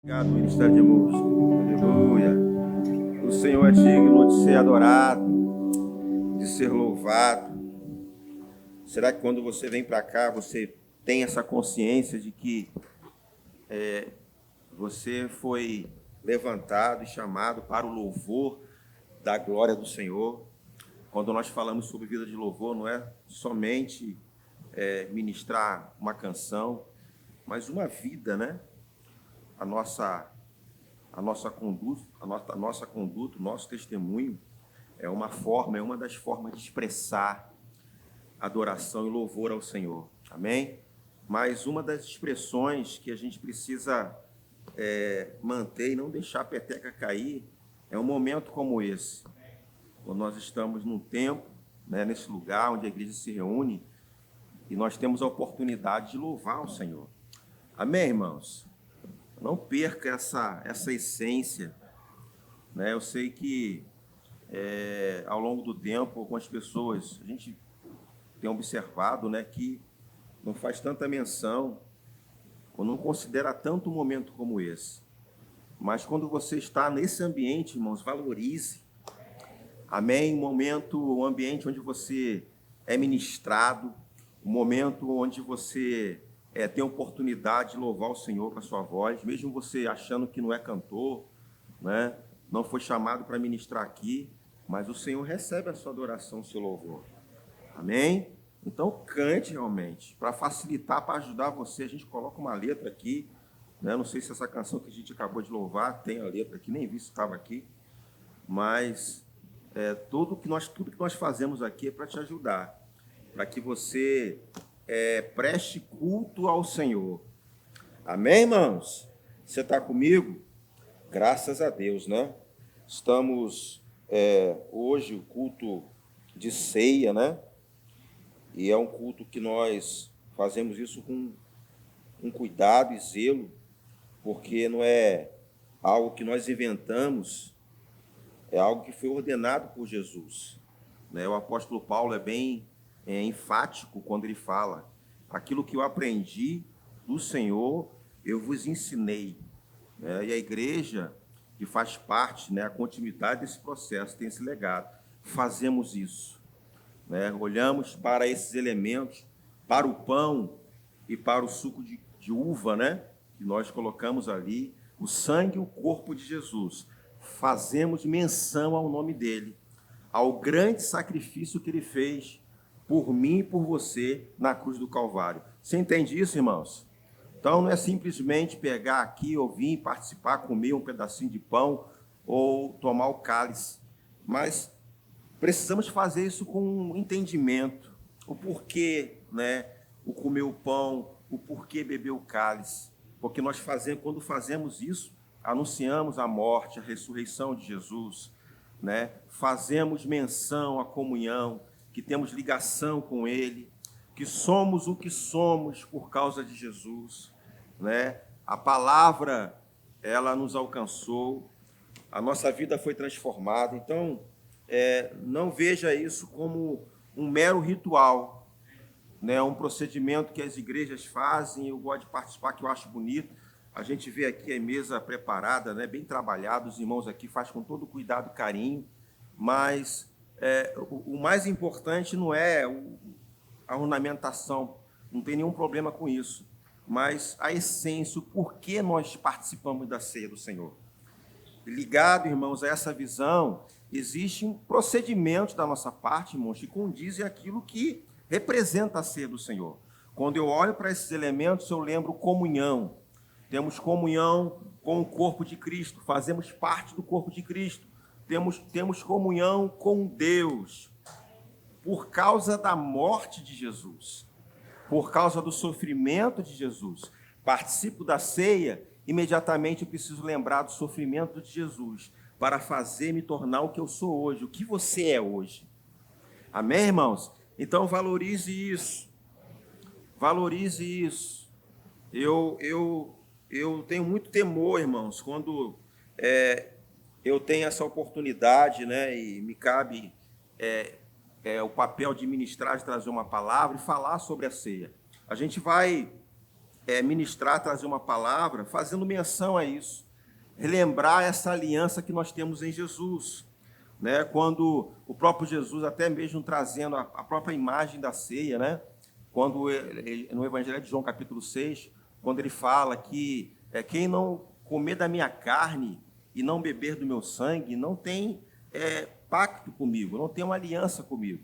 Obrigado, Ministério de Música. Aleluia. O Senhor é digno de ser adorado, de ser louvado. Será que quando você vem para cá, você tem essa consciência de que você foi levantado e chamado para o louvor da glória do Senhor? Quando nós falamos sobre vida de louvor, não é somente ministrar uma canção, mas uma vida, né? A nossa conduta, o nosso testemunho é uma das formas de expressar adoração e louvor ao Senhor. Amém? Mas uma das expressões que a gente precisa manter e não deixar a peteca cair é um momento como esse, quando nós estamos num templo, né, nesse lugar onde a igreja se reúne e nós temos a oportunidade de louvar o Senhor. Amém, irmãos? Não perca essa essência, né? Eu sei que ao longo do tempo, algumas pessoas, a gente tem observado, né, que não faz tanta menção, ou não considera tanto um momento como esse. Mas quando você está nesse ambiente, irmãos, valorize. Amém? Um ambiente onde você é ministrado, um momento onde você tem a oportunidade de louvar o Senhor com a sua voz, mesmo você achando que não é cantor, né? Não foi chamado para ministrar aqui, mas o Senhor recebe a sua adoração, o seu louvor. Amém? Então cante realmente, para facilitar, para ajudar você. A gente coloca uma letra aqui, né? Não sei se essa canção que a gente acabou de louvar tem a letra aqui, nem vi se estava aqui, mas tudo que nós fazemos aqui é para te ajudar, para que você preste culto ao Senhor. Amém, irmãos? Você está comigo? Graças a Deus, né? Estamos hoje o culto de ceia, né? E é um culto que nós fazemos isso com um cuidado e zelo, porque não é algo que nós inventamos, é algo que foi ordenado por Jesus, né? O apóstolo Paulo é bem enfático quando ele fala: aquilo que eu aprendi do Senhor, eu vos ensinei. E a igreja, que faz parte, né, a continuidade desse processo, tem esse legado. Fazemos isso, né? Olhamos para esses elementos, para o pão e para o suco de uva, né, que nós colocamos ali, o sangue e o corpo de Jesus. Fazemos menção ao nome dele, ao grande sacrifício que ele fez por mim e por você na cruz do Calvário. Você entende isso, irmãos? Então, não é simplesmente pegar aqui, ouvir, participar, comer um pedacinho de pão ou tomar o cálice, mas precisamos fazer isso com entendimento, o porquê, né, o comer o pão, o porquê beber o cálice, porque quando fazemos isso, anunciamos a morte, a ressurreição de Jesus, né? Fazemos menção à comunhão, que temos ligação com Ele, que somos o que somos por causa de Jesus, né? A palavra, ela nos alcançou, a nossa vida foi transformada. Então, não veja isso como um mero ritual, né? Um procedimento que as igrejas fazem, eu gosto de participar, que eu acho bonito. A gente vê aqui a mesa preparada, né, bem trabalhada, os irmãos aqui fazem com todo cuidado e carinho, mas o mais importante não é a ornamentação, não tem nenhum problema com isso, mas a essência, o porquê nós participamos da ceia do Senhor. Ligado, irmãos, a essa visão, existe um procedimento da nossa parte, irmãos, que condizem aquilo que representa a ceia do Senhor. Quando eu olho para esses elementos, eu lembro comunhão. Temos comunhão com o corpo de Cristo, fazemos parte do corpo de Cristo. Temos comunhão com Deus por causa da morte de Jesus, por causa do sofrimento de Jesus. Participo da ceia, imediatamente eu preciso lembrar do sofrimento de Jesus para fazer me tornar o que eu sou hoje, o que você é hoje. Amém, irmãos? Então valorize isso. Valorize isso. Eu tenho muito temor, irmãos, quando eu tenho essa oportunidade, né, e me cabe o papel de ministrar, de trazer uma palavra e falar sobre a ceia. A gente vai ministrar, trazer uma palavra, fazendo menção a isso, relembrar essa aliança que nós temos em Jesus, né? Quando o próprio Jesus, até mesmo trazendo a própria imagem da ceia, né? Quando no Evangelho de João, capítulo 6, quando ele fala que quem não comer da minha carne e não beber do meu sangue não tem pacto comigo, não tem uma aliança comigo.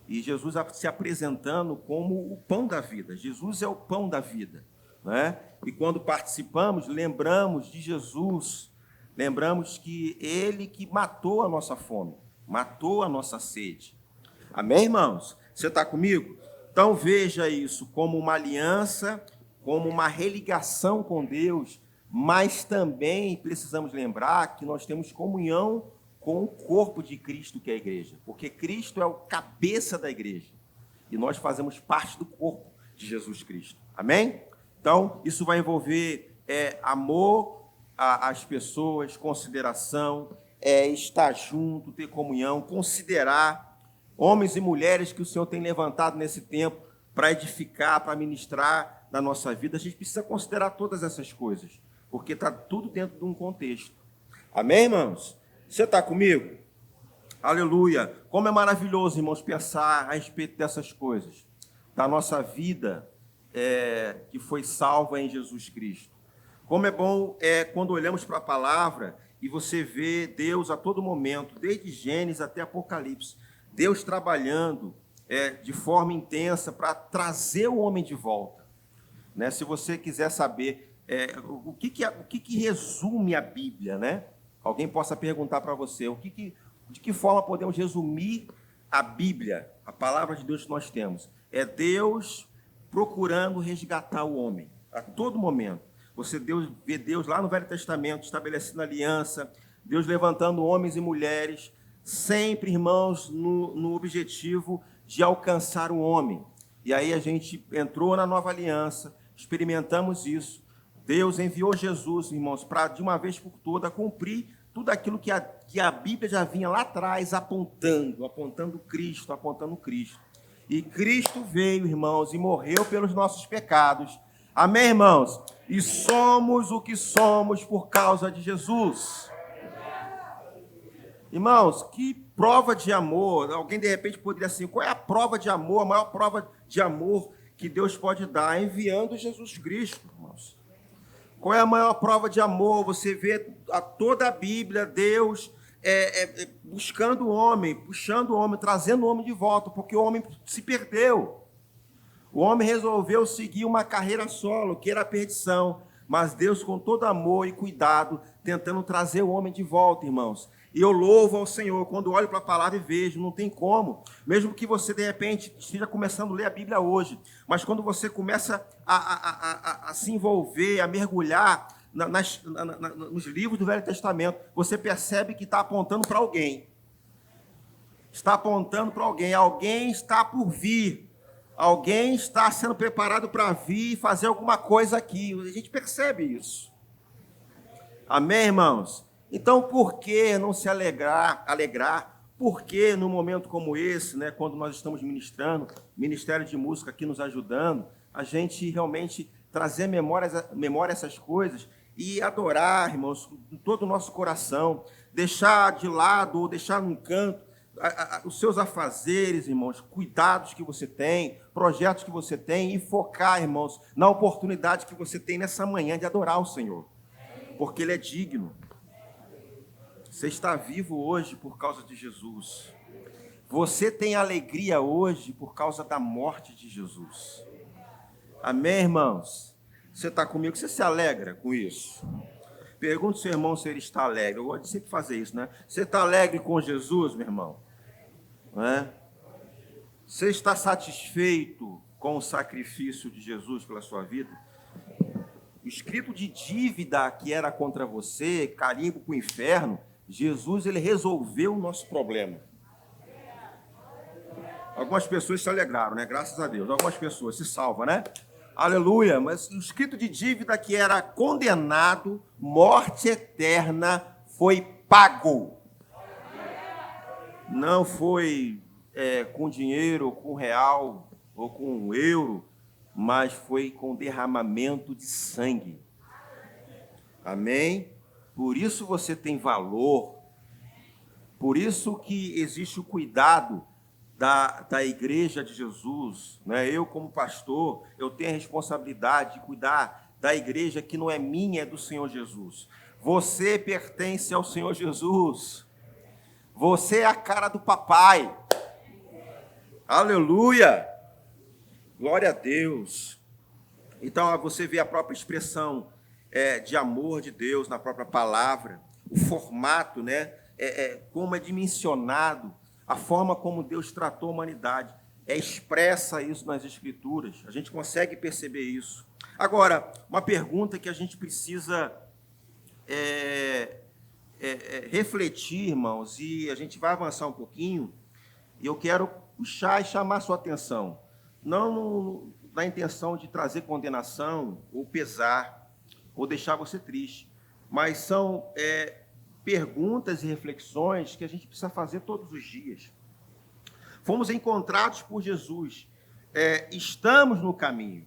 E Jesus se apresentando como o pão da vida. Jesus é o pão da vida, né? E quando participamos, lembramos de Jesus, lembramos que ele que matou a nossa fome, matou a nossa sede. Amém, irmãos? Você está comigo? Então veja isso como uma aliança, como uma religação com Deus, mas também precisamos lembrar que nós temos comunhão com o corpo de Cristo, que é a igreja, porque Cristo é o cabeça da igreja e nós fazemos parte do corpo de Jesus Cristo. Amém? Então, isso vai envolver amor às pessoas, consideração, estar junto, ter comunhão, considerar homens e mulheres que o Senhor tem levantado nesse tempo para edificar, para ministrar na nossa vida. A gente precisa considerar todas essas coisas, porque está tudo dentro de um contexto. Amém, irmãos? Você está comigo? Aleluia! Como é maravilhoso, irmãos, pensar a respeito dessas coisas, da nossa vida que foi salva em Jesus Cristo. Como é bom quando olhamos para a palavra e você vê Deus a todo momento, desde Gênesis até Apocalipse, Deus trabalhando de forma intensa para trazer o homem de volta. Né? Se você quiser saber o que resume a Bíblia, né? Alguém possa perguntar para você, de que forma podemos resumir a Bíblia, a palavra de Deus que nós temos? É Deus procurando resgatar o homem, a todo momento. Você vê Deus lá no Velho Testamento, estabelecendo aliança, Deus levantando homens e mulheres, sempre, irmãos, no objetivo de alcançar o homem. E aí a gente entrou na nova aliança, experimentamos isso. Deus enviou Jesus, irmãos, para de uma vez por todas cumprir tudo aquilo que a Bíblia já vinha lá atrás apontando Cristo. E Cristo veio, irmãos, e morreu pelos nossos pecados. Amém, irmãos? E somos o que somos por causa de Jesus. Irmãos, que prova de amor. Alguém de repente poderia assim, qual é a prova de amor, a maior prova de amor que Deus pode dar? Enviando Jesus Cristo, irmãos. Qual é a maior prova de amor? Você vê toda a Bíblia, Deus buscando o homem, puxando o homem, trazendo o homem de volta, porque o homem se perdeu. O homem resolveu seguir uma carreira solo, que era a perdição, mas Deus, com todo amor e cuidado, tentando trazer o homem de volta, irmãos. E eu louvo ao Senhor, quando olho para a palavra e vejo, não tem como, mesmo que você, de repente, esteja começando a ler a Bíblia hoje, mas quando você começa a se envolver, a mergulhar nos livros do Velho Testamento, você percebe que está apontando para alguém. Está apontando para alguém. Alguém está por vir. Alguém está sendo preparado para vir e fazer alguma coisa aqui. A gente percebe isso. Amém, irmãos? Então, por que não se alegrar? Por que, num momento como esse, né, quando nós estamos ministrando, Ministério de Música aqui nos ajudando, a gente realmente trazer memória essas coisas e adorar, irmãos, com todo o nosso coração, deixar de lado ou deixar num canto os seus afazeres, irmãos, cuidados que você tem, projetos que você tem e focar, irmãos, na oportunidade que você tem nessa manhã de adorar o Senhor, porque Ele é digno. Você está vivo hoje por causa de Jesus. Você tem alegria hoje por causa da morte de Jesus. Amém, irmãos? Você está comigo? Você se alegra com isso? Pergunta ao seu irmão se ele está alegre. Eu gosto de sempre fazer isso, né? Você está alegre com Jesus, meu irmão? Não é? Você está satisfeito com o sacrifício de Jesus pela sua vida? O escrito de dívida que era contra você, carimbo para o inferno, Jesus, ele resolveu o nosso problema. Algumas pessoas se alegraram, né? Graças a Deus. Algumas pessoas se salvam, né? Aleluia. Mas o escrito de dívida que era condenado, morte eterna, foi pago. Não foi com dinheiro, ou com real, ou com euro, mas foi com derramamento de sangue. Amém? Por isso você tem valor. Por isso que existe o cuidado da igreja de Jesus, né? Eu, como pastor, eu tenho a responsabilidade de cuidar da igreja que não é minha, é do Senhor Jesus. Você pertence ao Senhor Jesus. Você é a cara do papai. Aleluia! Glória a Deus. Então, você vê a própria expressão de amor de Deus na própria palavra, o formato, né? Como é dimensionado, a forma como Deus tratou a humanidade, expressa isso nas Escrituras, a gente consegue perceber isso. Agora, uma pergunta que a gente precisa refletir, irmãos, e a gente vai avançar um pouquinho, e eu quero puxar e chamar a sua atenção, não na intenção de trazer condenação, ou pesar, ou deixar você triste, mas são perguntas e reflexões que a gente precisa fazer todos os dias. Fomos encontrados por Jesus, estamos no caminho,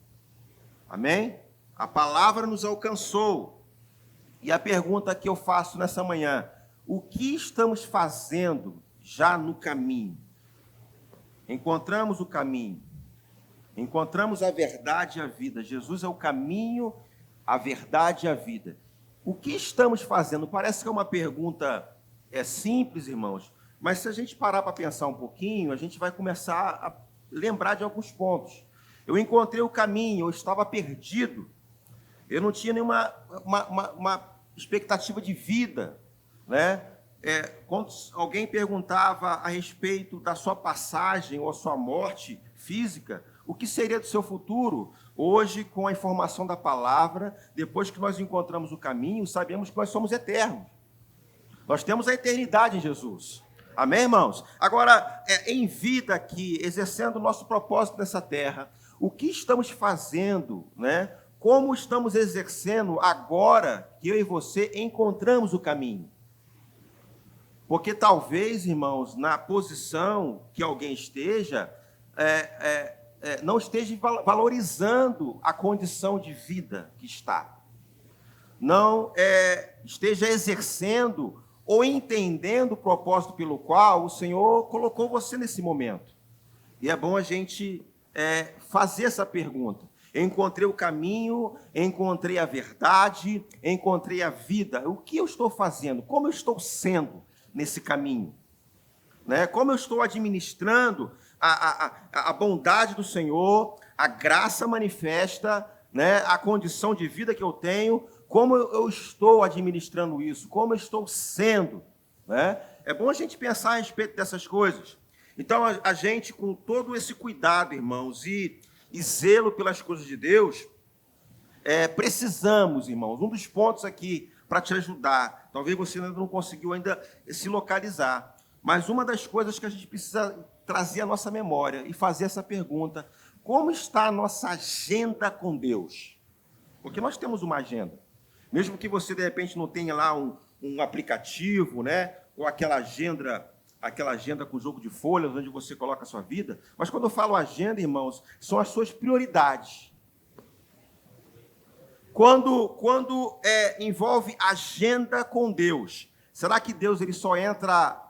amém? A palavra nos alcançou, e a pergunta que eu faço nessa manhã, o que estamos fazendo já no caminho? Encontramos o caminho, encontramos a verdade e a vida, Jesus é o caminho, a verdade e a vida. O que estamos fazendo? Parece que é uma pergunta simples, irmãos, mas se a gente parar para pensar um pouquinho, a gente vai começar a lembrar de alguns pontos. Eu encontrei o caminho, eu estava perdido, eu não tinha nenhuma uma expectativa de vida, né? Quando alguém perguntava a respeito da sua passagem ou a sua morte física, o que seria do seu futuro? Hoje, com a informação da palavra, depois que nós encontramos o caminho, sabemos que nós somos eternos. Nós temos a eternidade em Jesus. Amém, irmãos? Agora, em vida aqui, exercendo o nosso propósito nessa terra, o que estamos fazendo, né? Como estamos exercendo agora que eu e você encontramos o caminho? Porque talvez, irmãos, na posição que alguém esteja, não esteja valorizando a condição de vida que está. Não esteja exercendo ou entendendo o propósito pelo qual o Senhor colocou você nesse momento. E é bom a gente fazer essa pergunta. Eu encontrei o caminho, encontrei a verdade, encontrei a vida. O que eu estou fazendo? Como eu estou sendo nesse caminho? Né? Como eu estou administrando a bondade do Senhor, a graça manifesta, né? A condição de vida que eu tenho, como eu estou administrando isso, como eu estou sendo, né? É bom a gente pensar a respeito dessas coisas. Então, a gente, com todo esse cuidado, irmãos, e zelo pelas coisas de Deus, precisamos, irmãos, um dos pontos aqui para te ajudar, talvez você ainda não conseguiu ainda se localizar, mas uma das coisas que a gente precisa trazer à nossa memória e fazer essa pergunta, como está a nossa agenda com Deus? Porque nós temos uma agenda. Mesmo que você, de repente, não tenha lá um aplicativo, né? Ou aquela agenda com jogo de folhas, onde você coloca a sua vida. Mas quando eu falo agenda, irmãos, são as suas prioridades. Quando envolve agenda com Deus, será que Deus ele só entra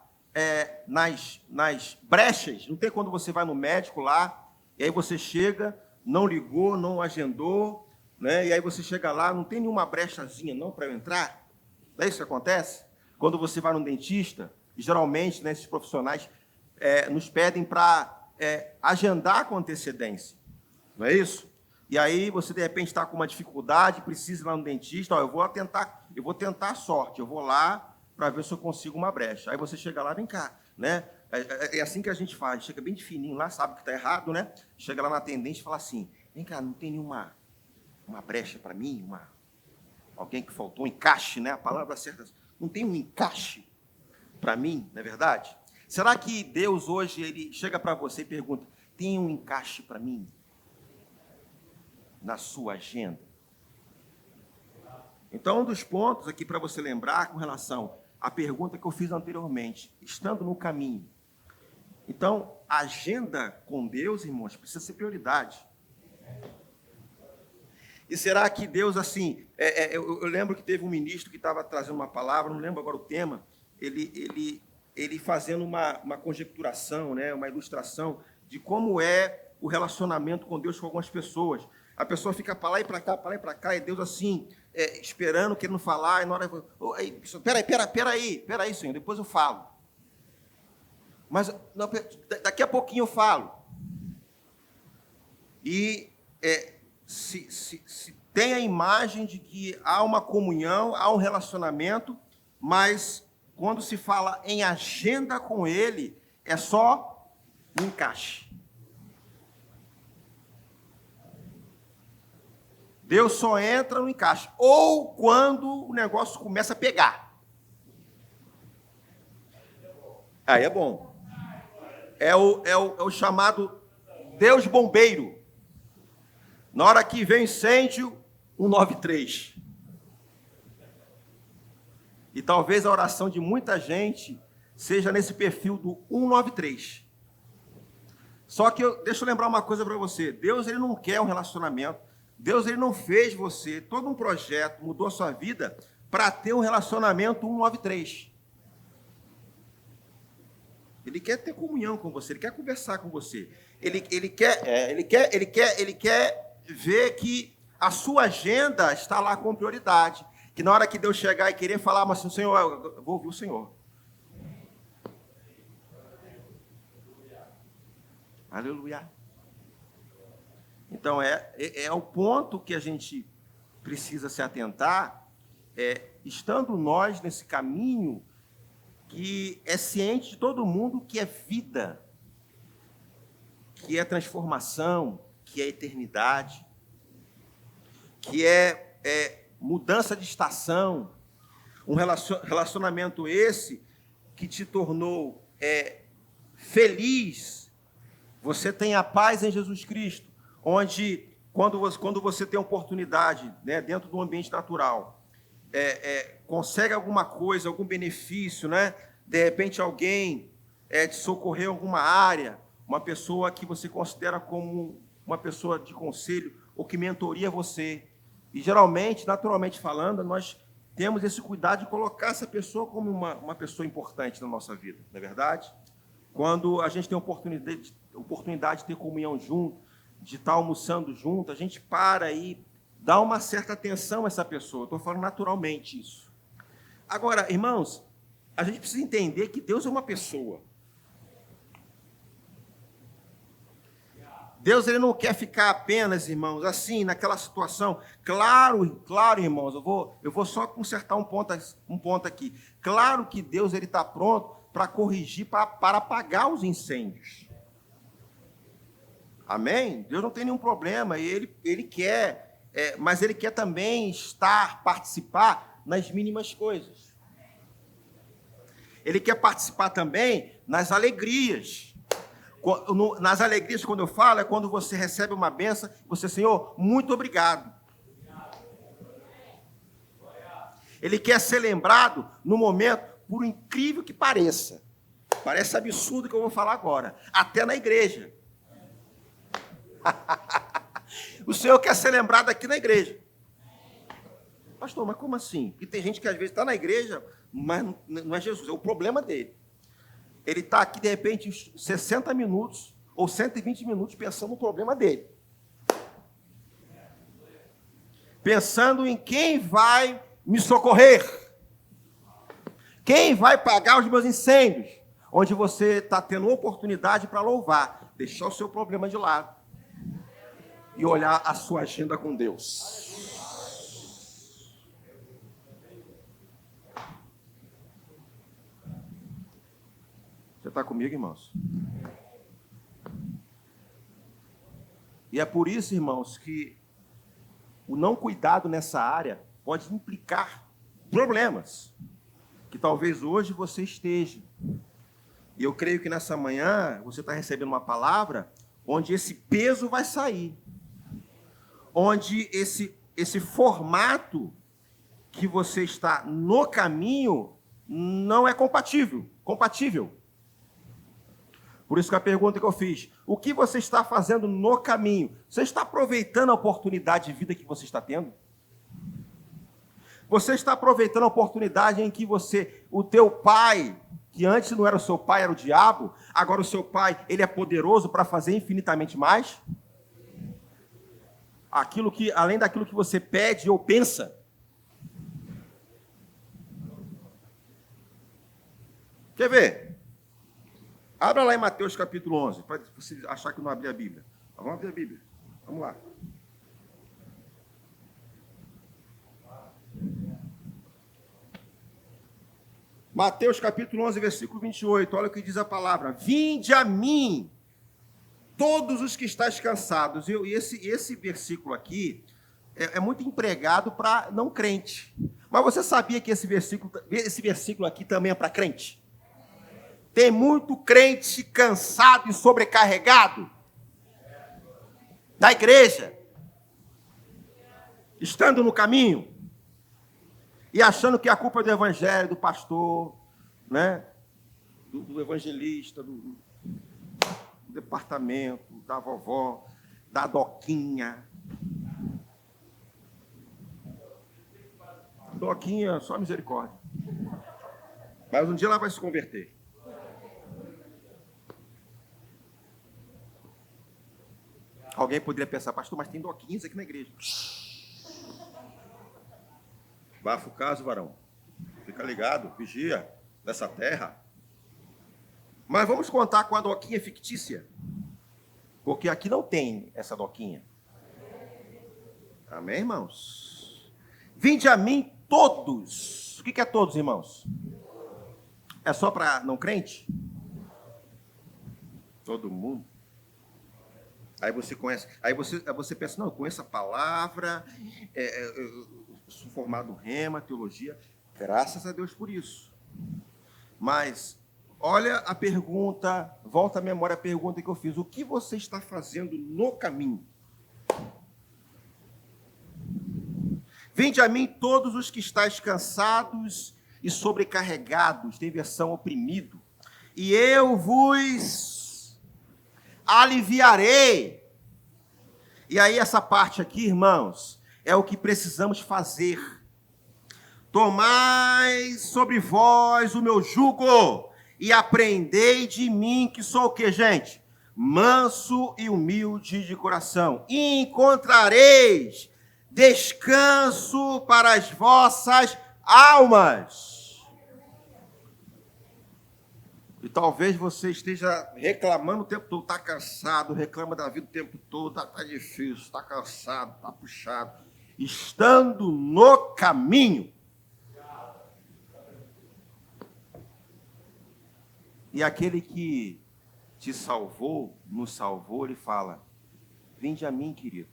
nas brechas? Não tem quando você vai no médico lá, e aí você chega, não ligou, não agendou, né? E aí você chega lá, não tem nenhuma brechazinha não para eu entrar? Não é isso que acontece? Quando você vai no dentista, geralmente, né, esses profissionais nos pedem para agendar com antecedência. Não é isso? E aí você, de repente, está com uma dificuldade, precisa ir lá no dentista, eu vou tentar a sorte, eu vou lá para ver se eu consigo uma brecha. Aí você chega lá, vem cá, né? É assim que a gente faz, chega bem de fininho lá, sabe que está errado, né? Chega lá na atendente e fala assim, vem cá, não tem nenhuma brecha para mim? Alguém que faltou, um encaixe, né? A palavra certa, não tem um encaixe para mim, não é verdade? Será que Deus hoje ele chega para você e pergunta, tem um encaixe para mim na sua agenda? Então, um dos pontos aqui para você lembrar com relação à pergunta que eu fiz anteriormente, estando no caminho. Então, a agenda com Deus, irmãos, precisa ser prioridade. E será que Deus, assim, eu lembro que teve um ministro que estava trazendo uma palavra, não lembro agora o tema, ele fazendo uma conjecturação, né, uma ilustração de como é o relacionamento com Deus com algumas pessoas. A pessoa fica para lá e para cá, para lá e para cá, e Deus assim, esperando, querendo falar, e na hora... Peraí, Senhor, depois eu falo. Mas não, daqui a pouquinho eu falo. E se tem a imagem de que há uma comunhão, há um relacionamento, mas quando se fala em agenda com Ele, é só um encaixe. Deus só entra no encaixe. Ou quando o negócio começa a pegar. Aí é bom. É o chamado Deus bombeiro. Na hora que vem incêndio, 193. E talvez a oração de muita gente seja nesse perfil do 193. Só que deixa eu lembrar uma coisa para você. Deus ele não quer um relacionamento. Deus ele não fez você, todo um projeto, mudou a sua vida para ter um relacionamento 193. Ele quer ter comunhão com você, ele quer conversar com você. Ele quer ver que a sua agenda está lá com prioridade. Que na hora que Deus chegar e querer falar, mas Senhor, eu vou ouvir o Senhor. Aleluia. Então, é o ponto que a gente precisa se atentar, estando nós nesse caminho que é ciente de todo mundo que é vida, que é transformação, que é eternidade, que é mudança de estação, um relacionamento esse que te tornou feliz. Você tem a paz em Jesus Cristo, onde, quando você tem oportunidade, né, dentro do ambiente natural, consegue alguma coisa, algum benefício, né? De repente alguém te socorrer em alguma área, uma pessoa que você considera como uma pessoa de conselho ou que mentoria você. E geralmente, naturalmente falando, nós temos esse cuidado de colocar essa pessoa como uma pessoa importante na nossa vida, não é verdade? Quando a gente tem oportunidade de ter comunhão junto, de estar almoçando junto, a gente para e dá uma certa atenção a essa pessoa. Estou falando naturalmente isso. Agora, irmãos, a gente precisa entender que Deus é uma pessoa. Deus ele não quer ficar apenas, irmãos, assim, naquela situação. Claro, irmãos, eu vou só consertar um ponto aqui. Claro que Deus ele está pronto para corrigir, para apagar os incêndios. Amém? Deus não tem nenhum problema, e ele quer, mas ele quer também participar nas mínimas coisas. Ele quer participar também nas alegrias. Nas alegrias, quando eu falo, é quando você recebe uma bênção, você, Senhor, muito obrigado. Ele quer ser lembrado no momento, por incrível que pareça. Parece absurdo o que eu vou falar agora. Até na igreja. O Senhor quer ser lembrado aqui na igreja. Pastor, mas como assim? E tem gente que às vezes está na igreja, mas não é Jesus, é o problema dele. Ele está aqui, de repente, 60 minutos ou 120 minutos pensando no problema dele. Pensando em quem vai me socorrer. Quem vai pagar os meus incêndios? Onde você está tendo oportunidade para louvar. Deixar o seu problema de lado. E olhar a sua agenda com Deus. Você está comigo, irmãos? E é por isso, irmãos, que o não cuidado nessa área pode implicar problemas que talvez hoje você esteja. E eu creio que nessa manhã você está recebendo uma palavra onde esse peso vai sair. Onde esse formato que você está no caminho não é compatível. Por isso que a pergunta que eu fiz, o que você está fazendo no caminho? Você está aproveitando a oportunidade de vida que você está tendo? Você está aproveitando a oportunidade em que o teu pai, que antes não era o seu pai, era o diabo, agora o seu pai, ele é poderoso para fazer infinitamente mais? Além daquilo que você pede ou pensa. Quer ver? Abra lá em Mateus capítulo 11, para você achar que não abri a Bíblia. Vamos abrir a Bíblia. Vamos lá. Mateus capítulo 11, versículo 28. Olha o que diz a palavra. Vinde a mim, todos os que estáis cansados. E esse versículo aqui é muito empregado para não crente. Mas você sabia que esse versículo aqui também é para crente? Tem muito crente cansado e sobrecarregado da igreja, estando no caminho e achando que a culpa é do evangelho, do pastor, né? do evangelista, do departamento, da vovó, da doquinha. Doquinha, só misericórdia. Mas um dia ela vai se converter. Alguém poderia pensar, pastor, mas tem doquinhas aqui na igreja. Bafa o caso, varão. Fica ligado, vigia nessa terra. Mas vamos contar com a doquinha fictícia. Porque aqui não tem essa doquinha. Amém, irmãos? Vinde a mim todos. O que é todos, irmãos? É só para não crente? Todo mundo. Aí você conhece, aí você pensa, não, eu conheço a palavra, eu sou formado em rema, teologia, graças a Deus por isso. Mas, olha a pergunta, volta à memória a pergunta que eu fiz, o que você está fazendo no caminho? Vinde a mim todos os que estáis cansados e sobrecarregados, tem versão oprimido, e eu vos aliviarei. E aí essa parte aqui, irmãos, é o que precisamos fazer. Tomai sobre vós o meu jugo e aprendei de mim, que sou o quê, gente? Manso e humilde de coração. E encontrareis descanso para as vossas almas. E talvez você esteja reclamando o tempo todo, está cansado, reclama da vida o tempo todo, está difícil, está cansado, está puxado. Estando no caminho. E aquele que te salvou, nos salvou, ele fala, vinde a mim, querido.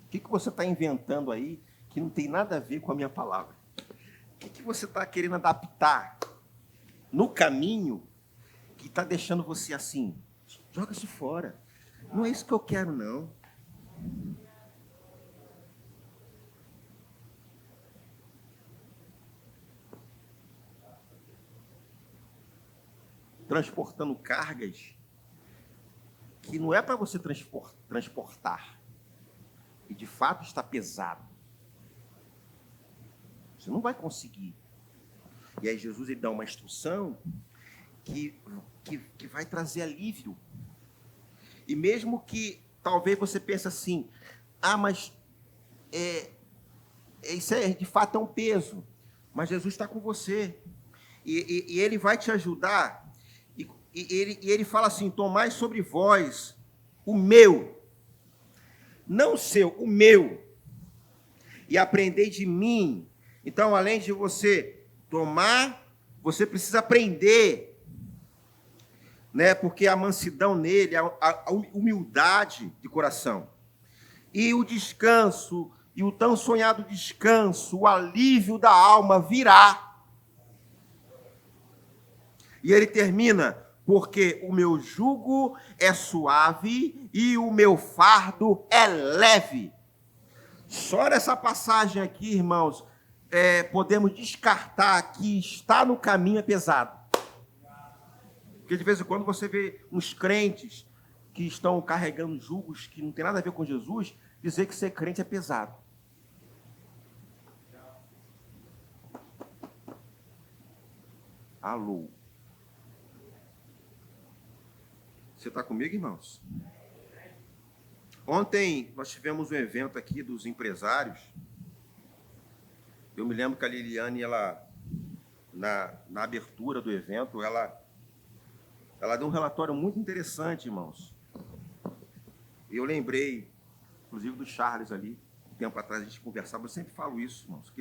O que você está inventando aí que não tem nada a ver com a minha palavra? O que você está querendo adaptar no caminho que está deixando você assim? Joga isso fora. Não é isso que eu quero, não. Transportando cargas que não é para você transportar. e de fato está pesado. Você não vai conseguir. E aí Jesus ele dá uma instrução que vai trazer alívio. E mesmo que talvez você pense assim, mas isso de fato é um peso. Mas Jesus está com você. E ele vai te ajudar. E ele fala assim, tomai sobre vós o meu. Não o seu, o meu. E aprendei de mim. Então, além de você tomar, você precisa aprender, né? Porque a mansidão nele, a humildade de coração. E o descanso, e o tão sonhado descanso, o alívio da alma virá. E ele termina, porque o meu jugo é suave e o meu fardo é leve. Só nessa passagem aqui, irmãos, podemos descartar que estar no caminho é pesado. Porque de vez em quando você vê uns crentes que estão carregando jugos que não tem nada a ver com Jesus, dizer que ser crente é pesado. Alô? Você está comigo, irmãos? Ontem nós tivemos um evento aqui dos empresários. Eu me lembro que a Liliane, ela, na abertura do evento, ela deu um relatório muito interessante, irmãos. E eu lembrei, inclusive, do Charles ali, um tempo atrás a gente conversava, eu sempre falo isso, irmãos,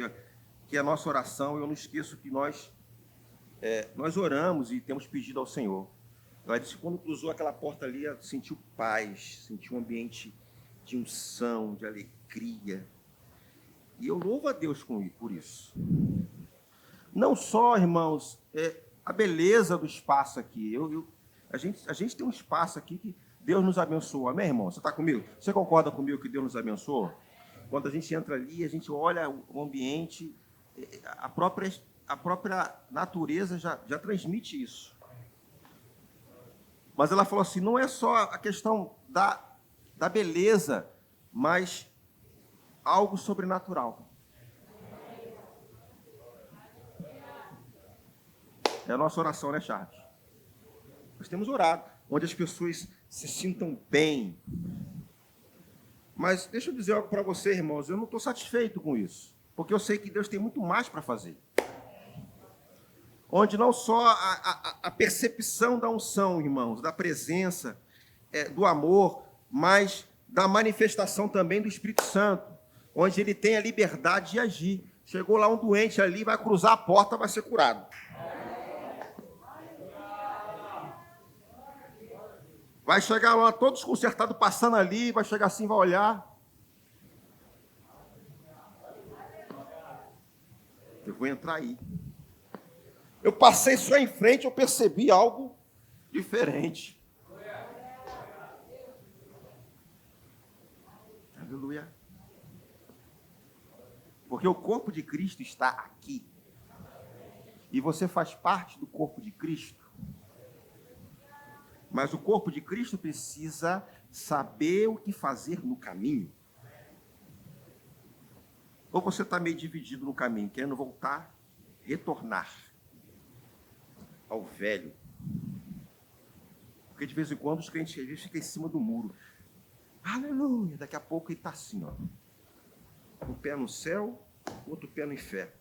que a nossa oração, eu não esqueço que nós oramos e temos pedido ao Senhor. Ela disse que quando cruzou aquela porta ali, sentiu paz, sentiu um ambiente de unção, de alegria. E eu louvo a Deus por isso. Não só, irmãos, a beleza do espaço aqui. A gente tem um espaço aqui que Deus nos abençoa. Amém, irmão? Você está comigo? Você concorda comigo que Deus nos abençoa? Quando a gente entra ali, a gente olha o ambiente, a própria natureza já transmite isso. Mas ela falou assim, não é só a questão da beleza, mas algo sobrenatural. É a nossa oração, né, Charles? Nós temos orado, onde as pessoas se sintam bem. Mas deixa eu dizer algo para você, irmãos, eu não estou satisfeito com isso, porque eu sei que Deus tem muito mais para fazer. Onde não só a percepção da unção, irmãos, da presença, do amor, mas da manifestação também do Espírito Santo, onde ele tem a liberdade de agir. Chegou lá um doente ali, vai cruzar a porta, vai ser curado. Vai chegar lá todo desconcertado, passando ali, vai chegar assim, vai olhar. Eu vou entrar aí. Eu passei só em frente, eu percebi algo diferente. Aleluia. Porque o corpo de Cristo está aqui. E você faz parte do corpo de Cristo. Mas o corpo de Cristo precisa saber o que fazer no caminho. Ou você está meio dividido no caminho, querendo voltar, retornar ao velho. Porque de vez em quando os crentes às vezes ficam em cima do muro. Aleluia! Daqui a pouco ele está assim, ó. Um pé no céu, outro pé no inferno.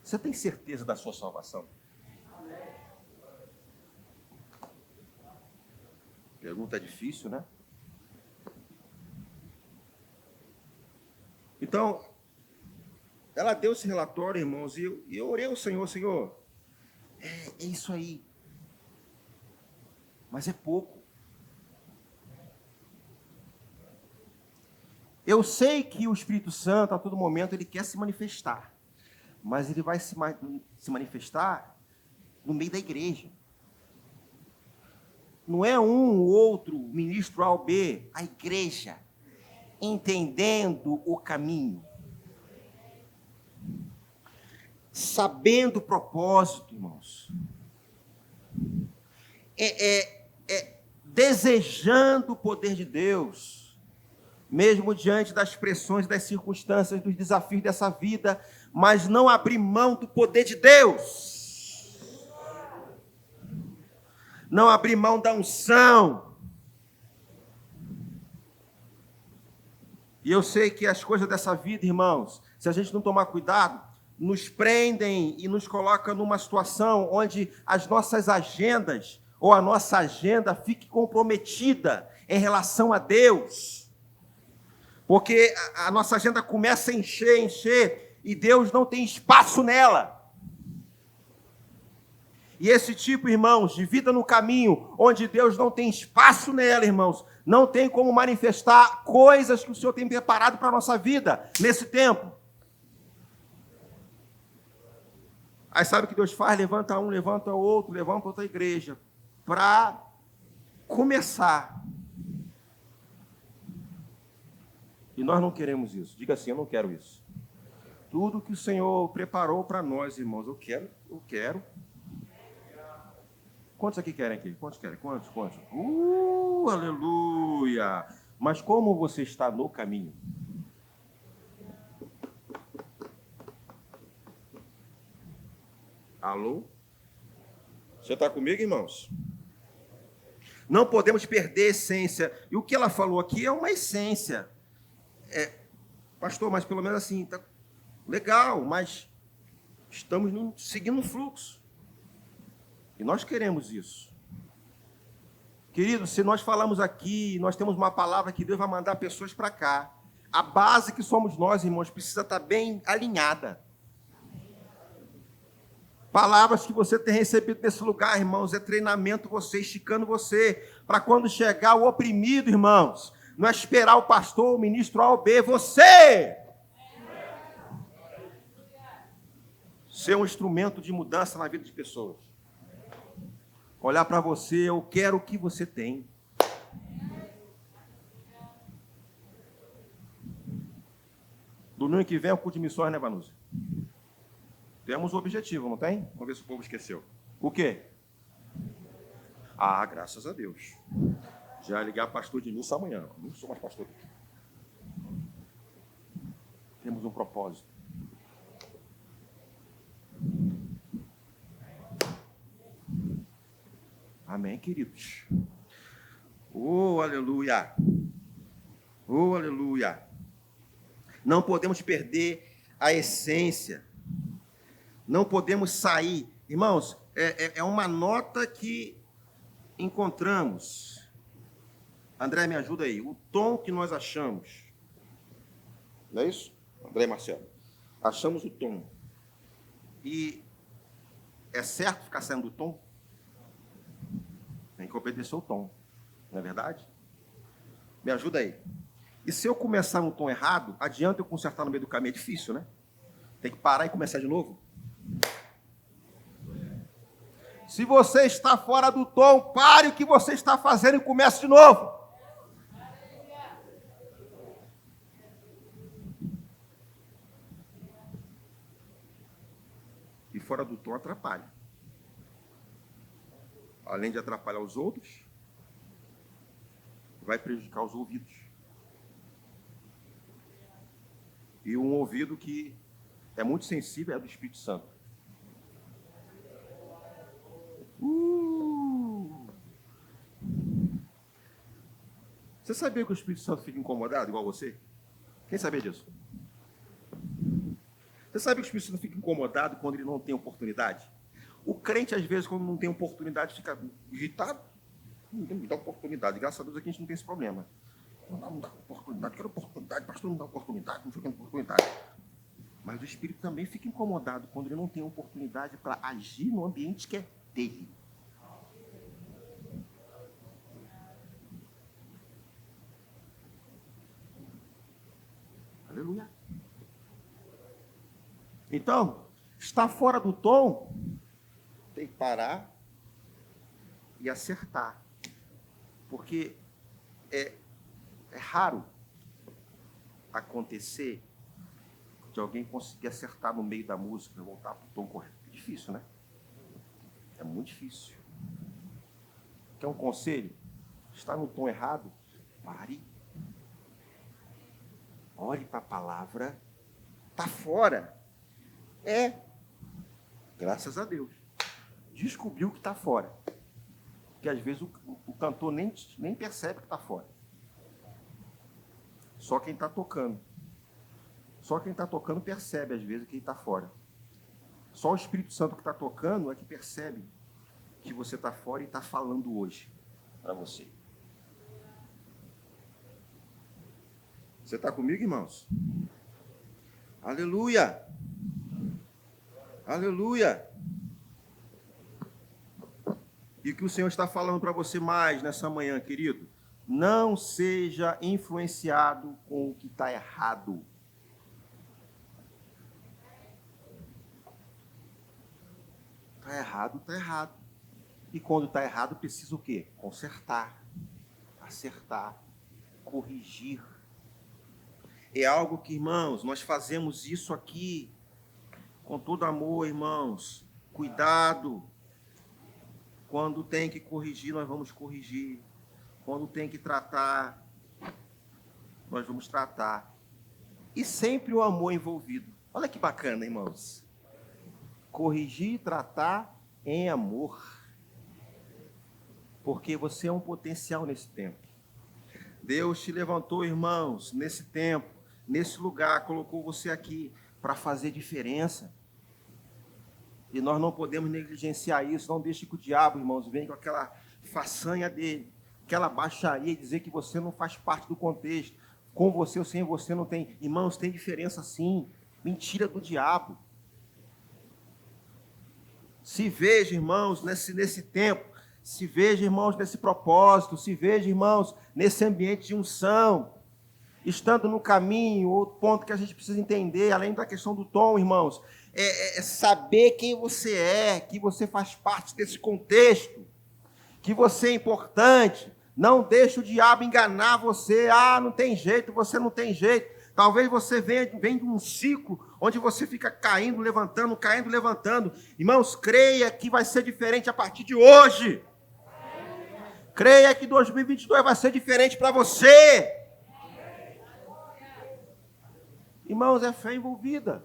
Você tem certeza da sua salvação? Pergunta difícil, né? Então, ela deu esse relatório, irmãos, e eu orei ao Senhor, Senhor, é isso aí. Mas é pouco. Eu sei que o Espírito Santo, a todo momento, ele quer se manifestar. Mas ele vai se manifestar no meio da igreja. Não é um ou outro ministro A ou B, a igreja, entendendo o caminho, sabendo o propósito, irmãos, desejando o poder de Deus, mesmo diante das pressões, das circunstâncias, dos desafios dessa vida, mas não abrir mão do poder de Deus. Não abrir mão da unção. E eu sei que as coisas dessa vida, irmãos, se a gente não tomar cuidado, nos prendem e nos colocam numa situação onde as nossas agendas, ou a nossa agenda, fique comprometida em relação a Deus. Porque a nossa agenda começa a encher, e Deus não tem espaço nela. E esse tipo, irmãos, de vida no caminho, onde Deus não tem espaço nela, irmãos, não tem como manifestar coisas que o Senhor tem preparado para a nossa vida nesse tempo. Aí sabe o que Deus faz? Levanta um, levanta outro, levanta outra igreja, para começar. E nós não queremos isso. Diga assim, eu não quero isso. Tudo que o Senhor preparou para nós, irmãos, eu quero. Quantos aqui querem aqui? Quantos querem? Quantos? Aleluia! Mas como você está no caminho? Alô? Você está comigo, irmãos? Não podemos perder a essência. E o que ela falou aqui é uma essência. Pastor, mas pelo menos assim, tá legal, mas estamos seguindo um fluxo. E nós queremos isso. Queridos, se nós falamos aqui, nós temos uma palavra que Deus vai mandar pessoas para cá. A base que somos nós, irmãos, precisa estar bem alinhada. Palavras que você tem recebido nesse lugar, irmãos, é treinamento você, esticando você, para quando chegar o oprimido, irmãos, não é esperar o pastor, o ministro A ou B, você ser um instrumento de mudança na vida de pessoas. Olhar para você, eu quero o que você tem. Domingo que vem é o culto de missões, né, Vanusa? Temos o objetivo, não tem? Vamos ver se o povo esqueceu. O quê? Ah, graças a Deus. Já ligar pastor de missa amanhã. Não sou mais pastor. Temos um propósito. Amém, queridos? Oh, aleluia! Oh, aleluia! Não podemos perder a essência. Não podemos sair. Irmãos, é uma nota que encontramos. André, me ajuda aí. O tom que nós achamos. Não é isso? André e Marcelo. Achamos o tom. E é certo ficar saindo do tom? Tem que obedecer o tom. Não é verdade? Me ajuda aí. E se eu começar no tom errado, adianta eu consertar no meio do caminho? É difícil, né? Tem que parar e começar de novo. Se você está fora do tom, pare o que você está fazendo e comece de novo. E fora do tom atrapalha. Além de atrapalhar os outros, vai prejudicar os ouvidos. E um ouvido que é muito sensível é do Espírito Santo. Você sabia que o Espírito Santo fica incomodado igual você? Quem sabia disso? Você sabe que o Espírito Santo fica incomodado quando ele não tem oportunidade? O crente, às vezes, quando não tem oportunidade, fica irritado. Não me dá oportunidade. Graças a Deus aqui a gente não tem esse problema. Não dá oportunidade, quero oportunidade, pastor, não dá oportunidade, não fica oportunidade. Mas o Espírito também fica incomodado quando ele não tem oportunidade para agir no ambiente que é dele. Aleluia. Então, está fora do tom, tem que parar e acertar. Porque é raro acontecer de alguém conseguir acertar no meio da música e voltar para o tom correto. É difícil, né? É muito difícil. Quer um conselho? Está no tom errado? Pare. Olhe para a palavra. Está fora. Graças a Deus. Descobriu que está fora. Porque às vezes o cantor nem percebe que está fora. Só quem está tocando. Só quem está tocando percebe às vezes que ele está fora. Só o Espírito Santo que está tocando é que percebe que você está fora e está falando hoje para você. Você está comigo, irmãos? Aleluia! Aleluia! E o que o Senhor está falando para você mais nessa manhã, querido? Não seja influenciado com o que está errado. Está errado, está errado. E quando está errado, precisa o quê? Consertar, acertar, corrigir. É algo que, irmãos, nós fazemos isso aqui com todo amor, irmãos. Cuidado. Quando tem que corrigir, nós vamos corrigir. Quando tem que tratar, nós vamos tratar. E sempre o amor envolvido. Olha que bacana, irmãos. Corrigir e tratar em amor. Porque você é um potencial nesse tempo. Deus te levantou, irmãos, nesse tempo, nesse lugar, colocou você aqui para fazer diferença. E nós não podemos negligenciar isso. Não deixe que o diabo, irmãos, venha com aquela façanha dele, aquela baixaria e dizer que você não faz parte do contexto. Com você ou sem você não tem. Irmãos, tem diferença sim. Mentira do diabo. Se veja, irmãos, nesse tempo. Se veja, irmãos, nesse propósito. Se veja, irmãos, nesse ambiente de unção. Estando no caminho, outro ponto que a gente precisa entender, além da questão do tom, irmãos, é saber quem você é, que você faz parte desse contexto, que você é importante. Não deixe o diabo enganar você. Ah, não tem jeito, você não tem jeito. Talvez você venha de um ciclo onde você fica caindo, levantando, caindo, levantando. Irmãos, creia que vai ser diferente a partir de hoje. Creia que 2022 vai ser diferente para você. Irmãos, é fé envolvida.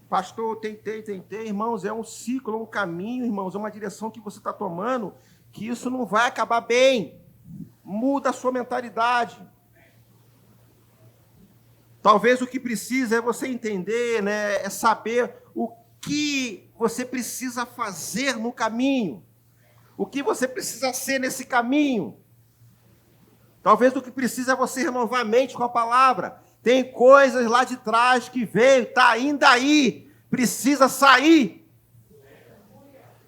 Pastor, tentei. Irmãos, é um ciclo, um caminho, irmãos, é uma direção que você está tomando, que isso não vai acabar bem. Muda a sua mentalidade. Talvez o que precisa é você entender, né, é saber o que você precisa fazer no caminho. O que você precisa ser nesse caminho. Talvez o que precisa é você renovar a mente com a palavra. Tem coisas lá de trás que veio, está ainda aí. Precisa sair.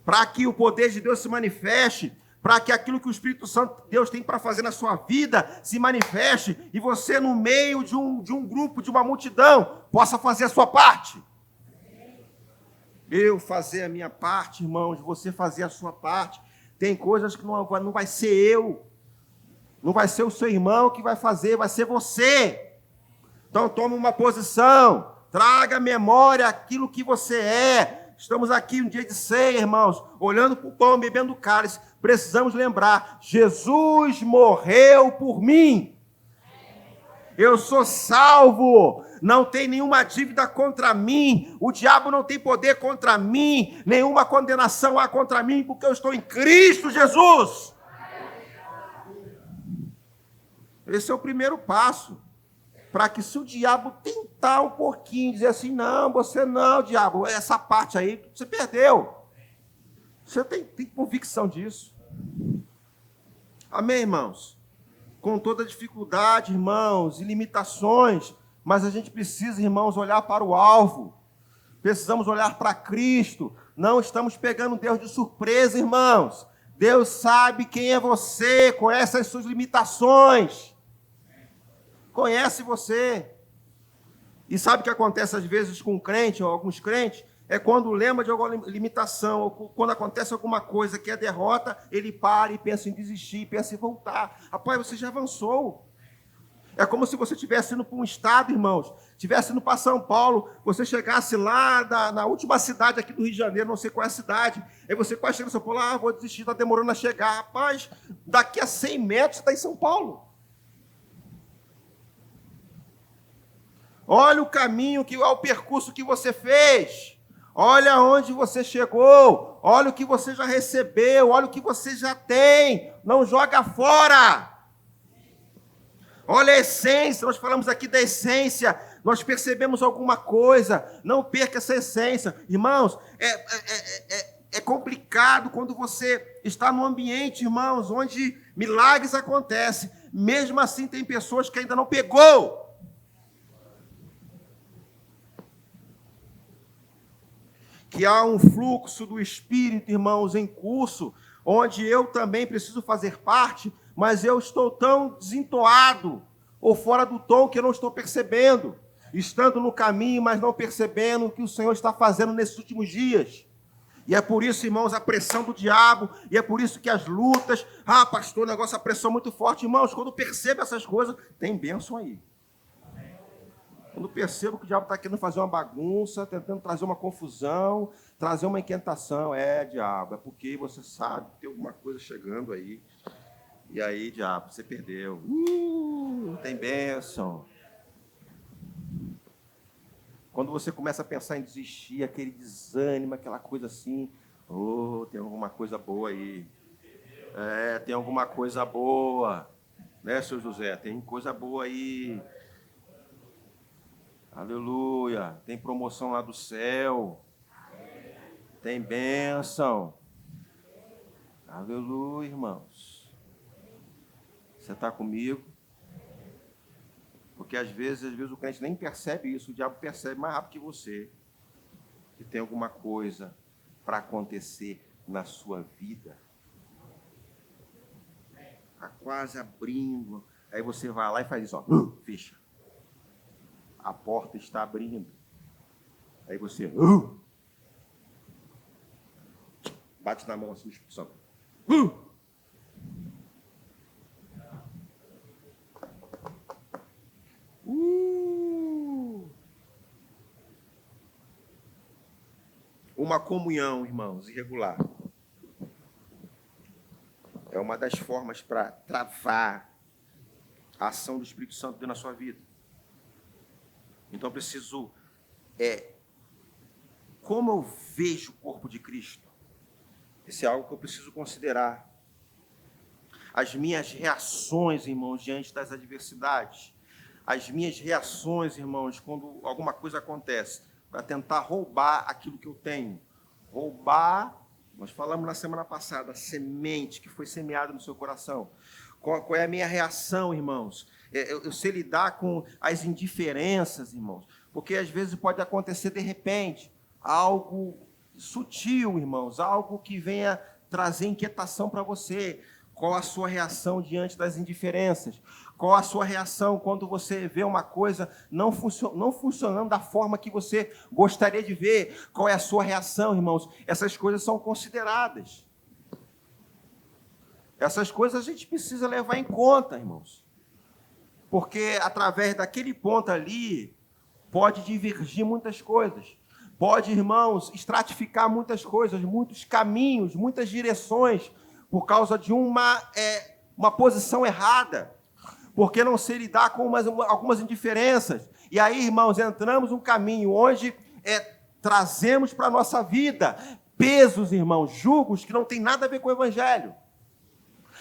Para que o poder de Deus se manifeste. Para que aquilo que o Espírito Santo de Deus tem para fazer na sua vida se manifeste. E você, no meio de um grupo, de uma multidão, possa fazer a sua parte. Eu fazer a minha parte, irmãos. Você fazer a sua parte. Tem coisas que não vai ser eu. Não vai ser o seu irmão que vai fazer, vai ser você. Então tome uma posição, traga à memória aquilo que você é. Estamos aqui um dia de ceia, irmãos, olhando para o pão, bebendo o cálice. Precisamos lembrar, Jesus morreu por mim. Eu sou salvo, não tem nenhuma dívida contra mim, o diabo não tem poder contra mim, nenhuma condenação há contra mim, porque eu estou em Cristo Jesus. Esse é o primeiro passo, para que se o diabo tentar um pouquinho, dizer assim, não, você não, diabo, essa parte aí, você perdeu. Você tem convicção disso. Amém, irmãos? Com toda dificuldade, irmãos, e limitações, mas a gente precisa, irmãos, olhar para o alvo. Precisamos olhar para Cristo. Não estamos pegando Deus de surpresa, irmãos. Deus sabe quem é você, conhece as suas limitações. Conhece você. E sabe o que acontece às vezes com um crente, ou alguns crentes? É quando lembra de alguma limitação, ou quando acontece alguma coisa que é derrota, ele para e pensa em desistir, pensa em voltar. Rapaz, você já avançou. É como se você estivesse indo para um estado, irmãos, estivesse indo para São Paulo, você chegasse lá na última cidade aqui do Rio de Janeiro, não sei qual é a cidade, aí você quase chega em São Paulo, vou desistir, está demorando a chegar. Rapaz, daqui a 100 metros você está em São Paulo. Olha o caminho, olha o percurso que você fez. Olha onde você chegou. Olha o que você já recebeu. Olha o que você já tem. Não joga fora. Olha a essência. Nós falamos aqui da essência. Nós percebemos alguma coisa. Não perca essa essência. Irmãos, é complicado quando você está num ambiente, irmãos, onde milagres acontecem. Mesmo assim, tem pessoas que ainda não pegou. Que há um fluxo do Espírito, irmãos, em curso, onde eu também preciso fazer parte, mas eu estou tão desentoado, ou fora do tom, que eu não estou percebendo, estando no caminho, mas não percebendo o que o Senhor está fazendo nesses últimos dias. E é por isso, irmãos, a pressão do diabo, e é por isso que as lutas, pastor, o negócio, a pressão muito forte. Irmãos, quando percebo essas coisas, tem bênção aí. Quando percebo que o diabo está querendo fazer uma bagunça, tentando trazer uma confusão, trazer uma inquietação, diabo, é porque você sabe que tem alguma coisa chegando aí. E aí, diabo, você perdeu. Tem bênção. Quando você começa a pensar em desistir, aquele desânimo, aquela coisa assim, tem alguma coisa boa aí. Tem alguma coisa boa. Né, seu José? Tem coisa boa aí. Aleluia, tem promoção lá do céu, tem bênção. Aleluia, irmãos. Você está comigo? Porque às vezes o crente nem percebe isso, o diabo percebe mais rápido que você, que tem alguma coisa para acontecer na sua vida. Está quase abrindo, aí você vai lá e faz isso, fecha. A porta está abrindo. Aí você bate na mão assim, expulsando. Uma comunhão, irmãos, irregular. É uma das formas para travar a ação do Espírito Santo dentro da sua vida. Então, eu preciso... como eu vejo o corpo de Cristo? Isso é algo que eu preciso considerar. As minhas reações, irmãos, diante das adversidades. As minhas reações, irmãos, quando alguma coisa acontece, para tentar roubar aquilo que eu tenho. Roubar, nós falamos na semana passada, a semente que foi semeada no seu coração. Qual é a minha reação, irmãos? Eu sei lidar com as indiferenças, irmãos, porque às vezes pode acontecer de repente algo sutil, irmãos, algo que venha trazer inquietação para você. Qual a sua reação diante das indiferenças? Qual a sua reação quando você vê uma coisa não funcionando da forma que você gostaria de ver? Qual é a sua reação, irmãos? Essas coisas são consideradas. Essas coisas a gente precisa levar em conta, irmãos. Porque através daquele ponto ali, pode divergir muitas coisas. Pode, irmãos, estratificar muitas coisas, muitos caminhos, muitas direções, por causa de uma posição errada. Porque não sei lidar com algumas indiferenças. E aí, irmãos, entramos num caminho onde trazemos para a nossa vida pesos, irmãos, julgos que não tem nada a ver com o Evangelho.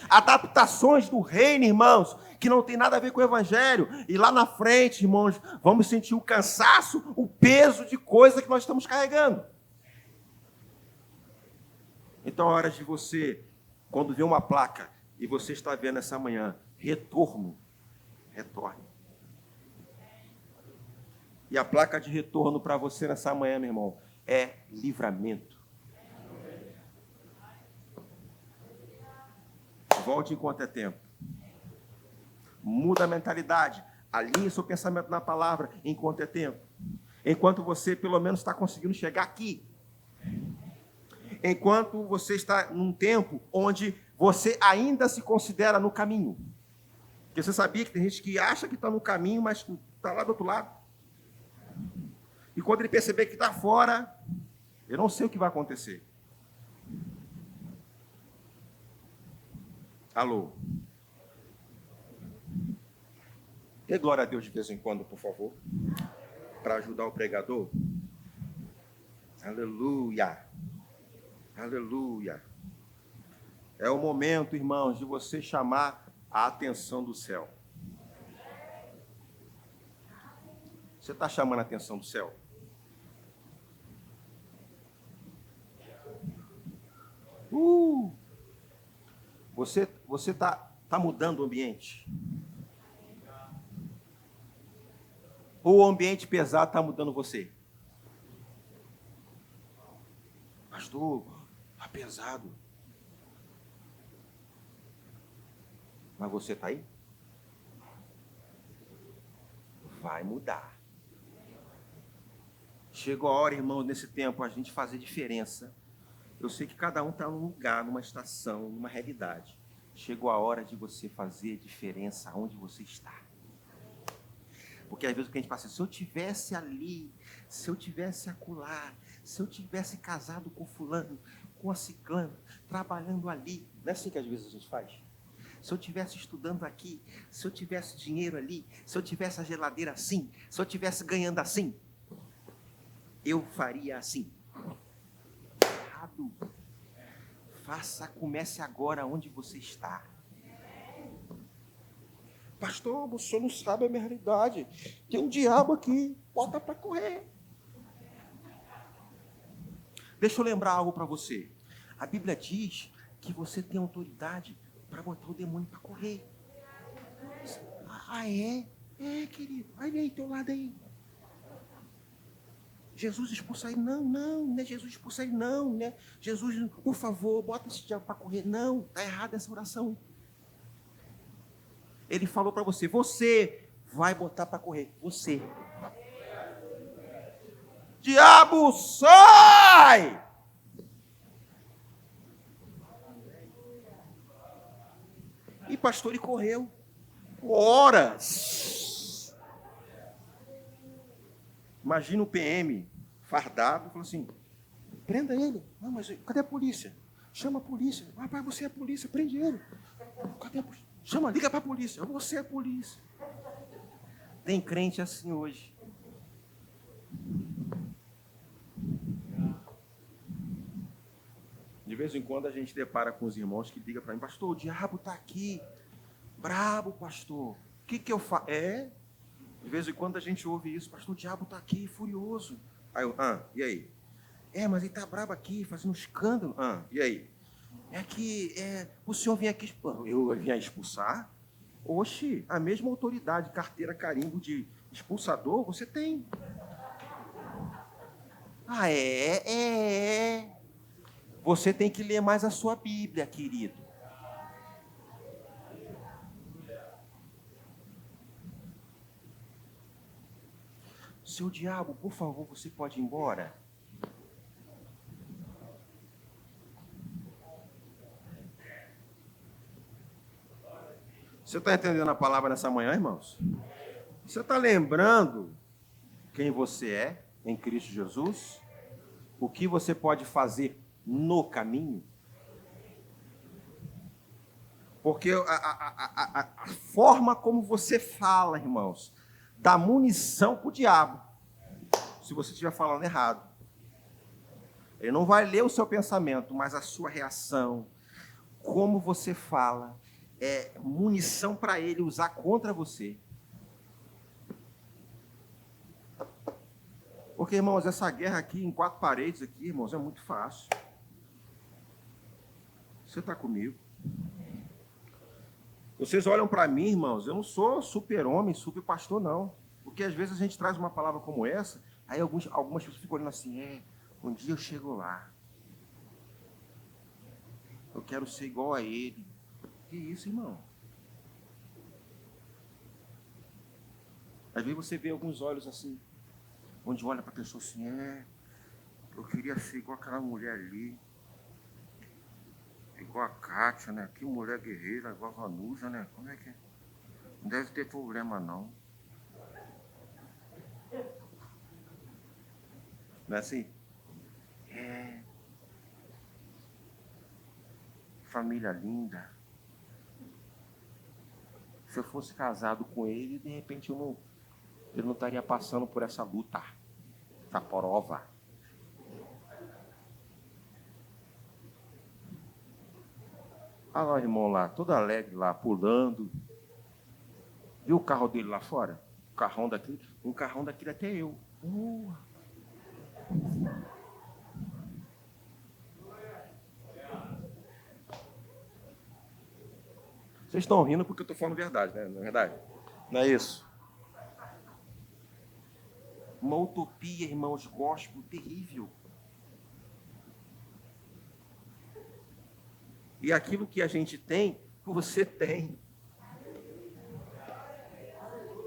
Adaptações do reino, irmãos, que não tem nada a ver com o Evangelho. E lá na frente, irmãos, vamos sentir o cansaço, o peso de coisa que nós estamos carregando. Então, é hora de você, quando vê uma placa, e você está vendo essa manhã, retorne. E a placa de retorno para você nessa manhã, meu irmão, é livramento. Volte enquanto é tempo. Muda a mentalidade. Alinhe seu pensamento na palavra enquanto é tempo. Enquanto você, pelo menos, está conseguindo chegar aqui. Enquanto você está num tempo onde você ainda se considera no caminho. Porque você sabia que tem gente que acha que está no caminho, mas está lá do outro lado. E quando ele perceber que está fora, eu não sei o que vai acontecer. Alô? Dê glória a Deus de vez em quando, por favor, para ajudar o pregador. Aleluia. Aleluia. É o momento, irmãos, de você chamar a atenção do céu. Você está chamando a atenção do céu? Você está mudando o ambiente? Ou o ambiente pesado está mudando você? Pastor, está pesado. Mas você está aí? Vai mudar. Chegou a hora, irmãos, nesse tempo, a gente fazer diferença. Eu sei que cada um está num lugar, numa estação, numa realidade. Chegou a hora de você fazer diferença onde você está. Porque às vezes o que a gente passa, se eu tivesse ali, se eu tivesse acolá, se eu tivesse casado com fulano, com a ciclana, trabalhando ali. Não é assim que às vezes a gente faz? Se eu tivesse estudando aqui, se eu tivesse dinheiro ali, se eu tivesse a geladeira assim, se eu tivesse ganhando assim, eu faria assim. Errado. Comece agora onde você está. Pastor, o senhor não sabe a minha realidade. Tem um diabo aqui, bota para correr. Deixa eu lembrar algo para você. A Bíblia diz que você tem autoridade para botar o demônio para correr. Ah, é? É, querido. Olha aí, teu lado aí. Jesus expulsa ele. Não é Jesus expulsa ele, não, né? Jesus, por favor, bota esse diabo para correr. Não, está errada essa oração. Ele falou para você, você vai botar para correr. Você. Diabo, sai! E pastor, ele correu. Horas. Imagina o PM fardado, falou assim, prenda ele. Não, mas cadê a polícia? Chama a polícia. Rapaz, você é a polícia, prende ele. Cadê a polícia? Chama, liga para a polícia. Você é a polícia. Tem crente assim hoje. De vez em quando a gente depara com os irmãos que ligam para mim, pastor, o diabo está aqui. Brabo, pastor. O que eu faço? De vez em quando a gente ouve isso, pastor, o diabo está aqui, furioso. Aí eu, e aí? Mas ele está brabo aqui, fazendo escândalo. E aí? É que o senhor vem aqui, eu vim expulsar? Oxe, a mesma autoridade, carteira carimbo de expulsador, você tem. Você tem que ler mais a sua Bíblia, querido. Seu diabo, por favor, você pode ir embora? Você está entendendo a palavra nessa manhã, irmãos? Você está lembrando quem você é em Cristo Jesus? O que você pode fazer no caminho? Porque a forma como você fala, irmãos, dá munição para o diabo, se você estiver falando errado. Ele não vai ler o seu pensamento, mas a sua reação, como você fala, é munição para ele usar contra você. Porque, irmãos, essa guerra aqui, em 4 paredes aqui, irmãos, é muito fácil. Você está comigo? Vocês olham para mim, irmãos, eu não sou super-homem, super-pastor, não. Porque às vezes a gente traz uma palavra como essa, aí algumas pessoas ficam olhando assim, um dia eu chego lá. Eu quero ser igual a ele. Que isso, irmão? Às vezes você vê alguns olhos assim. onde olha para a pessoa assim, eu queria ser igual aquela mulher ali, igual a Kátia, né? Que mulher guerreira, igual a Vanusa, né? Como é que é? Não deve ter problema, não. Não é assim? Família linda. Se eu fosse casado com ele, de repente eu não estaria passando por essa luta, essa prova. Olha lá o irmão lá, todo alegre lá, pulando. Viu o carro dele lá fora? Um carrão daquele até eu. Vocês estão rindo porque eu estou falando verdade, né? Não é verdade? Não é isso? Uma utopia, irmãos, gospel terrível. E aquilo que a gente tem, você tem.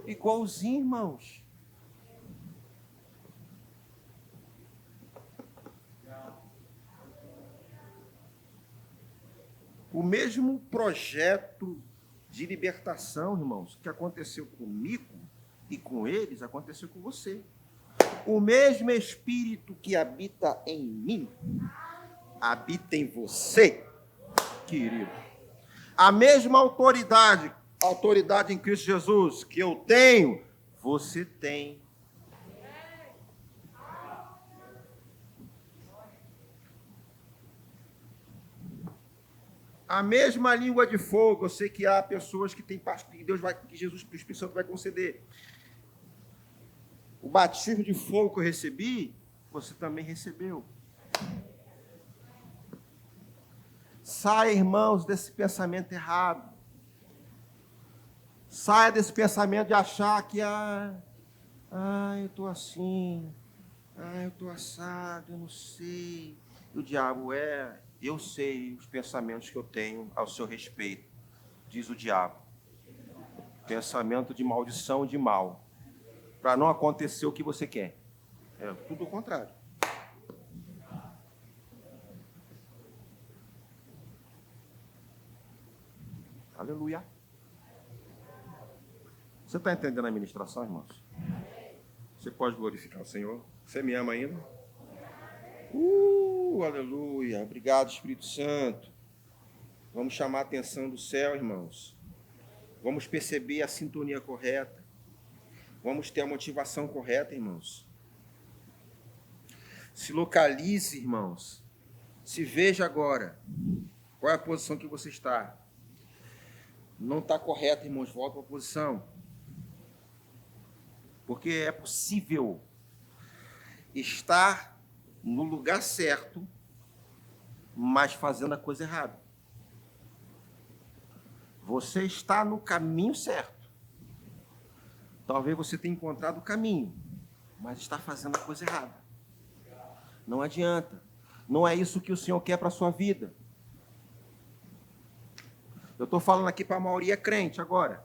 Igualzinho, irmãos. O mesmo projeto de libertação, irmãos, que aconteceu comigo e com eles, aconteceu com você. O mesmo Espírito que habita em mim, habita em você, querido. A mesma autoridade em Cristo Jesus que eu tenho, você tem. A mesma língua de fogo, eu sei que há pessoas que têm parte que Jesus, o Espírito Santo vai conceder. O batismo de fogo que eu recebi, você também recebeu. Saia, irmãos, desse pensamento errado. Saia desse pensamento de achar que eu estou assim, eu estou assado, eu não sei. E o diabo eu sei os pensamentos que eu tenho ao seu respeito, diz o diabo. Pensamento de maldição e de mal, para não acontecer o que você quer. É tudo o contrário. Aleluia. Você está entendendo a ministração, irmãos? Você pode glorificar o Senhor? Você me ama ainda? Aleluia. Obrigado, Espírito Santo. Vamos chamar a atenção do céu, irmãos. Vamos perceber a sintonia correta. Vamos ter a motivação correta, irmãos. Se localize, irmãos. Se veja agora. Qual é a posição que você está? Não está correto, irmãos. Volta para a posição. Porque é possível estar no lugar certo, mas fazendo a coisa errada. Você está no caminho certo. Talvez você tenha encontrado o caminho, mas está fazendo a coisa errada. Não adianta. Não é isso que o Senhor quer para a sua vida. Eu estou falando aqui para a maioria crente agora.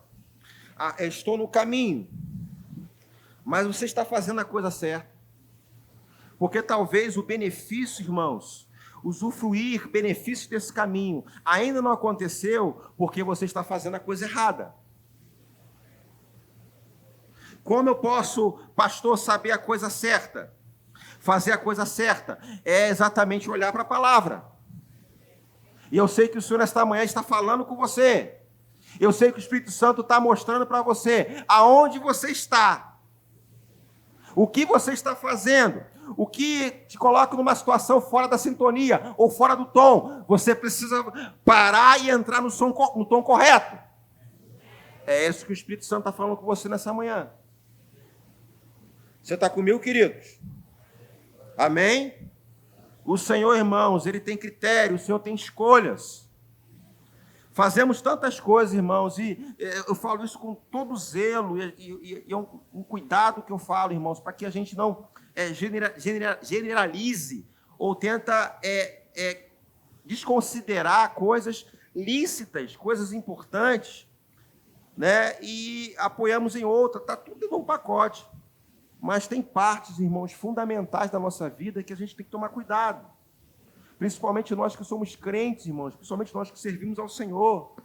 Eu estou no caminho, mas você está fazendo a coisa certa. Porque talvez o benefício, irmãos, usufruir benefícios desse caminho ainda não aconteceu porque você está fazendo a coisa errada. Como eu posso, pastor, saber a coisa certa? Fazer a coisa certa é exatamente olhar para a palavra. E eu sei que o Senhor nesta manhã está falando com você. Eu sei que o Espírito Santo está mostrando para você aonde você está. O que você está fazendo. O que te coloca numa situação fora da sintonia ou fora do tom. Você precisa parar e entrar no tom correto. É isso que o Espírito Santo está falando com você nessa manhã. Você está comigo, queridos? Amém? O Senhor, irmãos, Ele tem critério, o Senhor tem escolhas. Fazemos tantas coisas, irmãos, e eu falo isso com todo zelo, e é um cuidado que eu falo, irmãos, para que a gente não generalize ou tenta desconsiderar coisas lícitas, coisas importantes, né? E apoiamos em outra, está tudo num pacote. Mas tem partes, irmãos, fundamentais da nossa vida que a gente tem que tomar cuidado. Principalmente nós que somos crentes, irmãos, principalmente nós que servimos ao Senhor.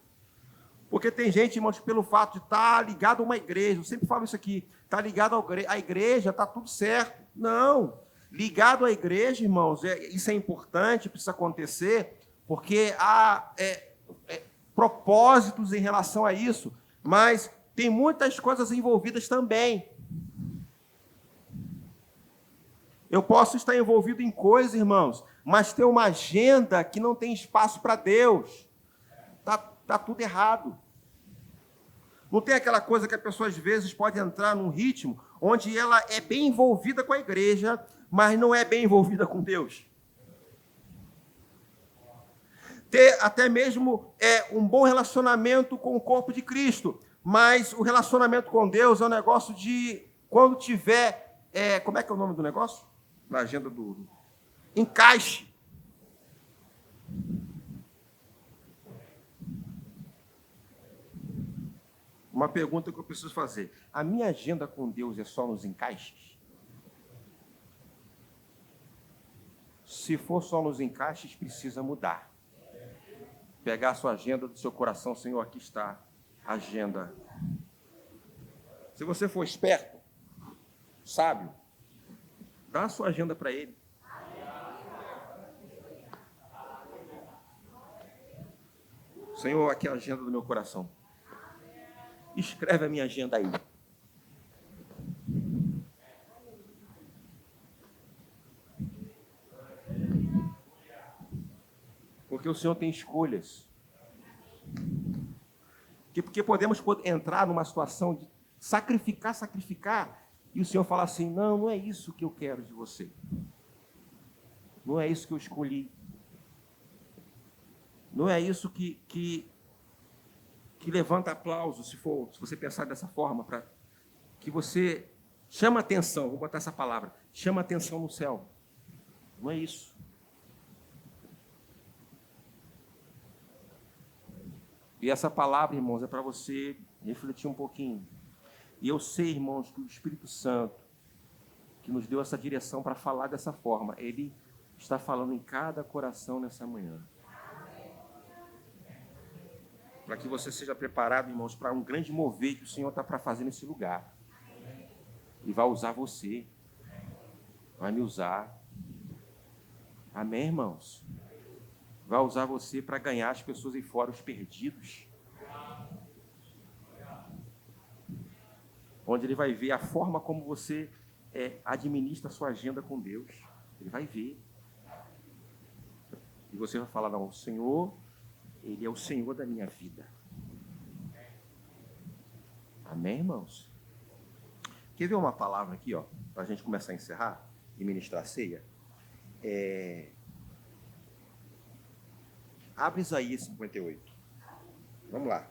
Porque tem gente, irmãos, que pelo fato de estar ligado a uma igreja, eu sempre falo isso aqui, está ligado à igreja, está tudo certo. Não, ligado à igreja, irmãos, isso é importante, precisa acontecer, porque há propósitos em relação a isso, mas tem muitas coisas envolvidas também. Eu posso estar envolvido em coisas, irmãos, mas ter uma agenda que não tem espaço para Deus. Está tudo errado. Não tem aquela coisa que a pessoa, às vezes, pode entrar num ritmo onde ela é bem envolvida com a igreja, mas não é bem envolvida com Deus. Ter até mesmo um bom relacionamento com o corpo de Cristo, mas o relacionamento com Deus é um negócio de, quando tiver, como é que é o nome do negócio? Na agenda do encaixe. Uma pergunta que eu preciso fazer. A minha agenda com Deus é só nos encaixes? Se for só nos encaixes, precisa mudar. Pegar a sua agenda do seu coração, Senhor, aqui está a agenda. Se você for esperto, sábio, dá a sua agenda para Ele. Senhor, aqui é a agenda do meu coração. Escreve a minha agenda aí. Porque o Senhor tem escolhas. Porque podemos entrar numa situação de sacrificar, e o Senhor falar assim, não é isso que eu quero de você. Não é isso que eu escolhi. Não é isso que levanta aplauso, se você pensar dessa forma, para que você chama atenção, vou botar essa palavra, chama atenção no céu. Não é isso. E essa palavra, irmãos, é para você refletir um pouquinho. E eu sei, irmãos, que o Espírito Santo, que nos deu essa direção para falar dessa forma, ele está falando em cada coração nessa manhã. Para que você seja preparado, irmãos, para um grande mover que o Senhor está para fazer nesse lugar. E vai usar você. Vai me usar. Amém, irmãos? Vai usar você para ganhar as pessoas aí fora, os perdidos. Onde ele vai ver a forma como você administra a sua agenda com Deus. Ele vai ver. E você vai falar, não, o Senhor, Ele é o Senhor da minha vida. Amém, irmãos? Quer ver uma palavra aqui, ó, para a gente começar a encerrar e ministrar a ceia? Abre Isaías 58. Vamos lá.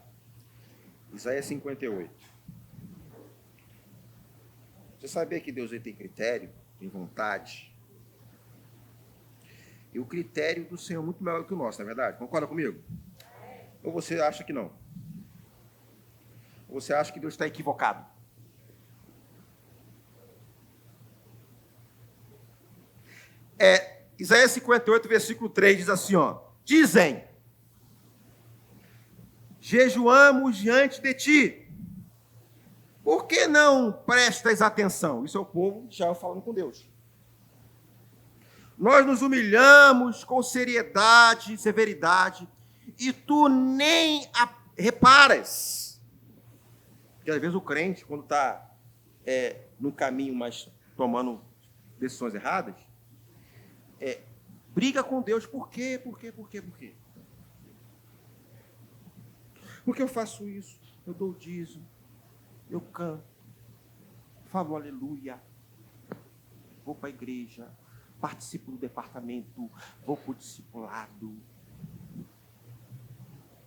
Isaías 58. Você sabia que Deus ele tem critério, tem vontade? E o critério do Senhor é muito maior que o nosso, não é verdade? Concorda comigo? Ou você acha que não? Ou você acha que Deus está equivocado? Isaías 58, versículo 3, diz assim, ó. Dizem, jejuamos diante de ti. Por que não prestas atenção? Isso é o povo já falando com Deus. Nós nos humilhamos com seriedade, severidade, e tu nem reparas. Porque às vezes o crente, quando está no caminho, mas tomando decisões erradas, briga com Deus. Por quê? Por quê? Por quê? Por quê? Porque eu faço isso, eu dou o dízimo, eu canto, falo aleluia, vou para a igreja, participo do departamento, vou para o discipulado.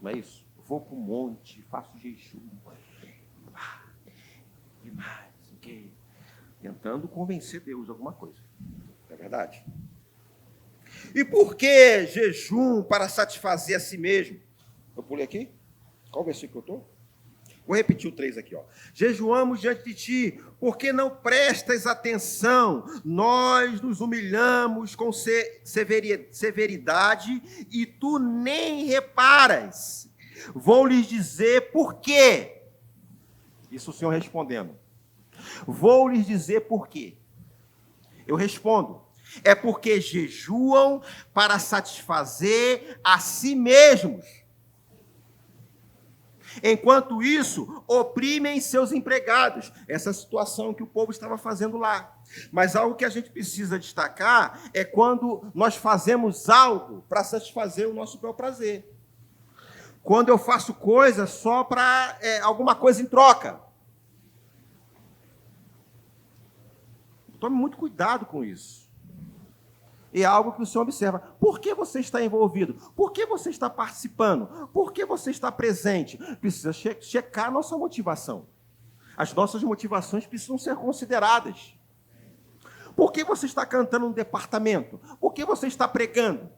Não é isso? Vou para o monte, faço jejum. Demais, okay? Tentando convencer Deus de alguma coisa. Não é verdade? E por que jejum para satisfazer a si mesmo? Eu pulei aqui? Qual versículo que eu estou? Vou repetir o 3 aqui, ó. Jejuamos diante de ti, porque não prestas atenção. Nós nos humilhamos com severidade e tu nem reparas. Vou lhes dizer por quê. Isso o Senhor respondendo. Vou lhes dizer por quê. Eu respondo. É porque jejuam para satisfazer a si mesmos. Enquanto isso, oprimem seus empregados. Essa situação que o povo estava fazendo lá. Mas algo que a gente precisa destacar é quando nós fazemos algo para satisfazer o nosso bel prazer. Quando eu faço coisa só para alguma coisa em troca. Tome muito cuidado com isso. É algo que o Senhor observa. Por que você está envolvido? Por que você está participando? Por que você está presente? Precisa checar a nossa motivação. As nossas motivações precisam ser consideradas. Por que você está cantando no departamento? Por que você está pregando?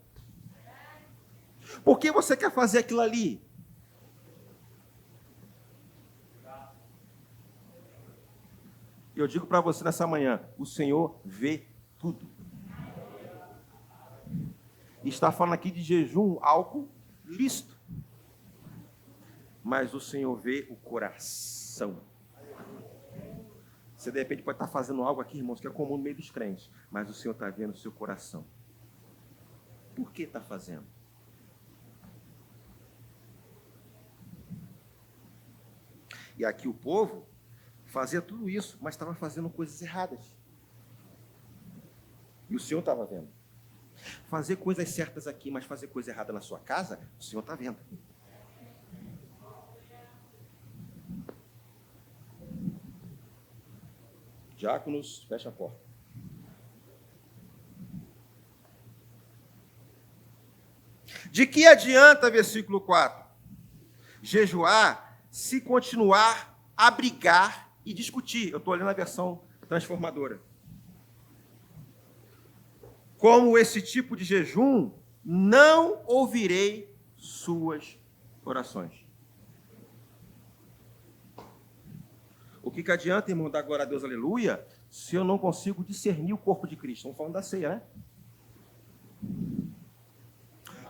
Por que você quer fazer aquilo ali? Eu digo para você nessa manhã, o Senhor vê tudo. Está falando aqui de jejum, algo lícito. Mas o Senhor vê o coração. Você, de repente, pode estar fazendo algo aqui, irmãos, que é comum no meio dos crentes. Mas o Senhor está vendo o seu coração. Por que está fazendo? E aqui o povo fazia tudo isso, mas estava fazendo coisas erradas. E o Senhor estava vendo. Fazer coisas certas aqui, mas fazer coisa errada na sua casa, o Senhor está vendo. Diáconos, fecha a porta. De que adianta, versículo 4, jejuar se continuar a brigar e discutir? Eu estou olhando a versão transformadora. Como esse tipo de jejum, não ouvirei suas orações. O que adianta, irmão, dar glória a Deus, aleluia, se eu não consigo discernir o corpo de Cristo? Estamos falando da ceia, né?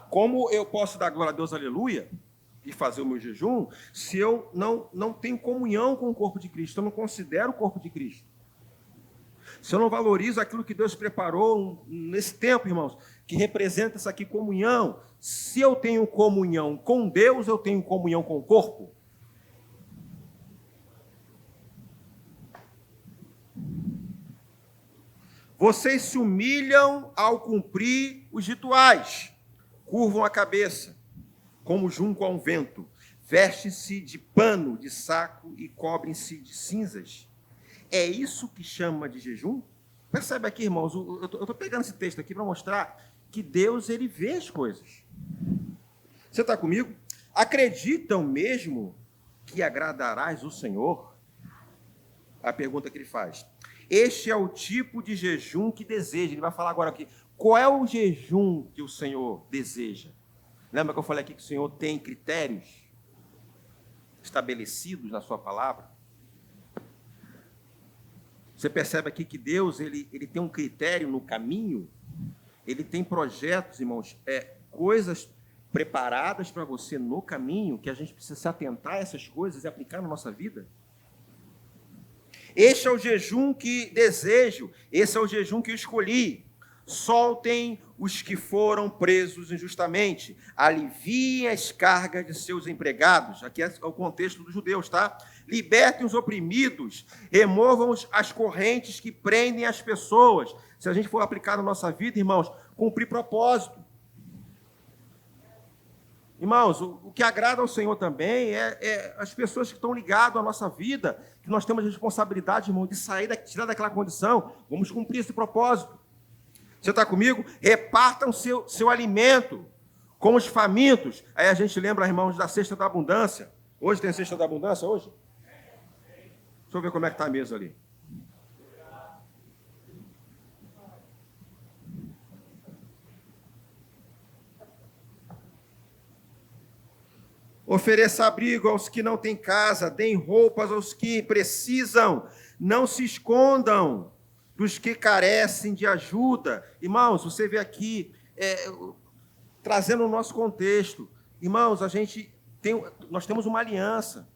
Como eu posso dar glória a Deus, aleluia, e fazer o meu jejum, se eu não tenho comunhão com o corpo de Cristo, eu não considero o corpo de Cristo? Se eu não valorizo aquilo que Deus preparou nesse tempo, irmãos, que representa essa aqui comunhão, se eu tenho comunhão com Deus, eu tenho comunhão com o corpo? Vocês se humilham ao cumprir os rituais, curvam a cabeça, como junco a um vento, vestem-se de pano, de saco e cobrem-se de cinzas. É isso que chama de jejum? Percebe aqui, irmãos, eu estou pegando esse texto aqui para mostrar que Deus, ele vê as coisas. Você está comigo? Acreditam mesmo que agradarás o Senhor? A pergunta que ele faz. Este é o tipo de jejum que deseja. Ele vai falar agora aqui. Qual é o jejum que o Senhor deseja? Lembra que eu falei aqui que o Senhor tem critérios estabelecidos na sua palavra? Você percebe aqui que Deus ele tem um critério no caminho, ele tem projetos, irmãos, coisas preparadas para você no caminho, que a gente precisa se atentar a essas coisas e aplicar na nossa vida. Este é o jejum que desejo, esse é o jejum que eu escolhi. Soltem os que foram presos injustamente, aliviem as cargas de seus empregados. Aqui é o contexto dos judeus, tá? Libertem os oprimidos, removam as correntes que prendem as pessoas. Se a gente for aplicar na nossa vida, irmãos, cumprir propósito. Irmãos, o que agrada ao Senhor também é as pessoas que estão ligadas à nossa vida, que nós temos a responsabilidade, irmão, de tirar daquela condição. Vamos cumprir esse propósito. Você está comigo? Repartam seu alimento com os famintos. Aí a gente lembra, irmãos, da cesta da abundância. Hoje tem cesta da abundância? Hoje? Deixa eu ver como é que está a mesa ali. Ofereça abrigo aos que não têm casa, deem roupas aos que precisam, não se escondam dos que carecem de ajuda. Irmãos, você vê aqui, trazendo o nosso contexto. Irmãos, nós temos uma aliança.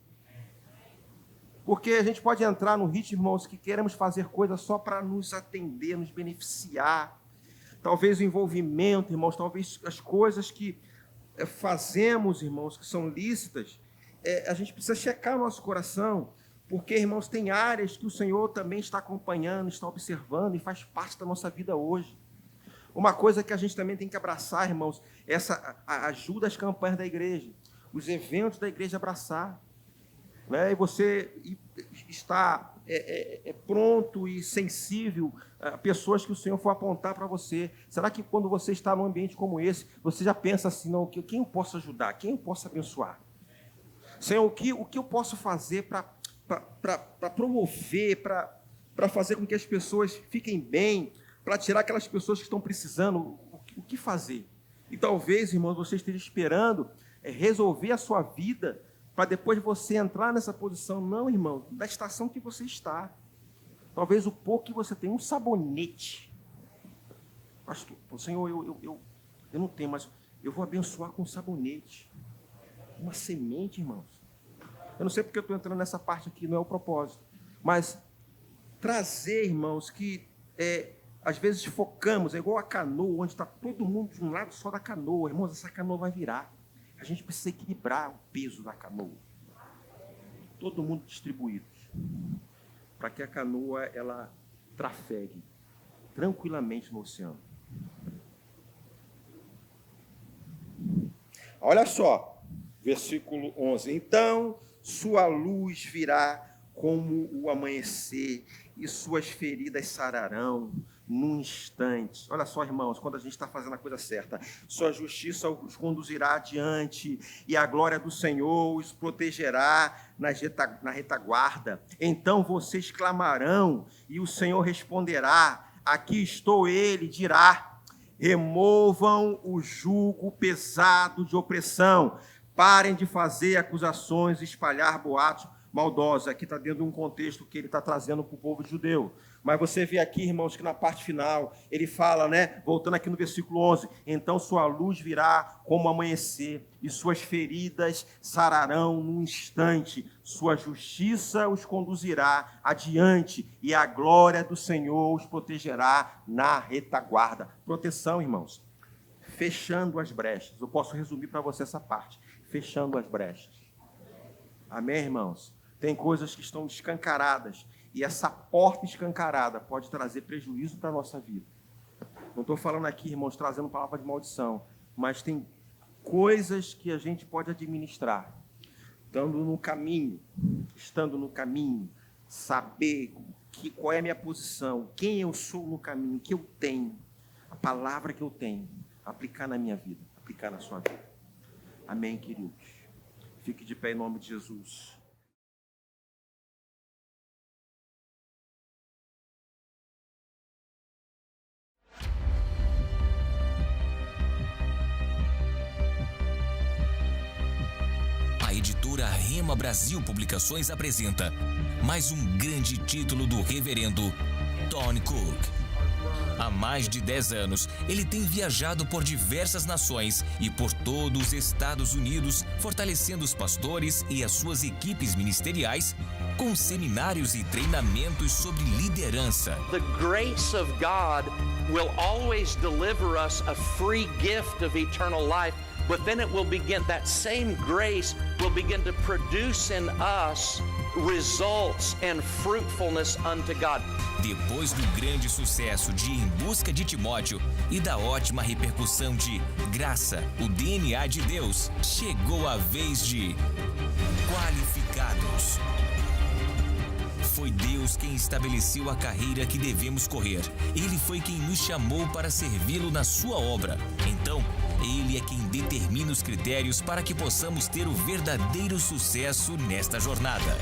Porque a gente pode entrar no ritmo, irmãos, que queremos fazer coisas só para nos atender, nos beneficiar. Talvez o envolvimento, irmãos, talvez as coisas que fazemos, irmãos, que são lícitas, a gente precisa checar o nosso coração, porque, irmãos, tem áreas que o Senhor também está acompanhando, está observando e faz parte da nossa vida hoje. Uma coisa que a gente também tem que abraçar, irmãos, ajuda às campanhas da igreja, os eventos da igreja abraçar, né? E você está pronto e sensível a pessoas que o Senhor for apontar para você. Será que quando você está num ambiente como esse, você já pensa assim, não, quem eu posso ajudar, quem eu posso abençoar? Senhor, o que eu posso fazer para promover, para fazer com que as pessoas fiquem bem, para tirar aquelas pessoas que estão precisando, o que fazer? E talvez, irmãos, você esteja esperando resolver a sua vida para depois você entrar nessa posição. Não, irmão, da estação que você está. Talvez o pouco que você tem, um sabonete. Pastor, Senhor, eu não tenho, mas eu vou abençoar com sabonete. Uma semente, irmãos. Eu não sei porque eu estou entrando nessa parte aqui, não é o propósito. Mas trazer, irmãos, que às vezes focamos, é igual a canoa, onde está todo mundo de um lado só da canoa. Irmãos, essa canoa vai virar. A gente precisa equilibrar o peso da canoa. Todo mundo distribuído. Para que a canoa, ela trafegue tranquilamente no oceano. Olha só, versículo 11. Então, sua luz virá como o amanhecer, e suas feridas sararão num instante. Olha só, irmãos, quando a gente está fazendo a coisa certa, sua justiça os conduzirá adiante, e a glória do Senhor os protegerá na retaguarda. Então vocês clamarão, e o Senhor responderá, aqui estou, ele dirá, removam o jugo pesado de opressão, parem de fazer acusações e espalhar boatos maldosos. Aqui está dentro de um contexto que ele está trazendo para o povo judeu. Mas você vê aqui, irmãos, que na parte final, ele fala, né? Voltando aqui no versículo 11, então sua luz virá como amanhecer, e suas feridas sararão num instante, sua justiça os conduzirá adiante, e a glória do Senhor os protegerá na retaguarda. Proteção, irmãos, fechando as brechas. Eu posso resumir para você essa parte, fechando as brechas. Amém, irmãos? Tem coisas que estão escancaradas, e essa porta escancarada pode trazer prejuízo para a nossa vida. Não estou falando aqui, irmãos, trazendo palavra de maldição, mas tem coisas que a gente pode administrar, estando no caminho, saber qual é a minha posição, quem eu sou no caminho, o que eu tenho, a palavra que eu tenho, aplicar na minha vida, aplicar na sua vida. Amém, queridos? Fique de pé em nome de Jesus. A editora Rema Brasil Publicações apresenta mais um grande título do reverendo Tony Cook. Há mais de 10 anos, ele tem viajado por diversas nações e por todos os Estados Unidos, fortalecendo os pastores e as suas equipes ministeriais com seminários e treinamentos sobre liderança. The grace of God will always deliver us a free gift of eternal life, but then it will begin, that same grace will begin to produce in us results and fruitfulness unto God. Depois do grande sucesso de Em Busca de Timóteo e da ótima repercussão de Graça, o DNA de Deus, chegou a vez de Qualificados. Foi Deus quem estabeleceu a carreira que devemos correr. Ele foi quem nos chamou para servi-lo na sua obra. Então, Ele é quem determina os critérios para que possamos ter o verdadeiro sucesso nesta jornada.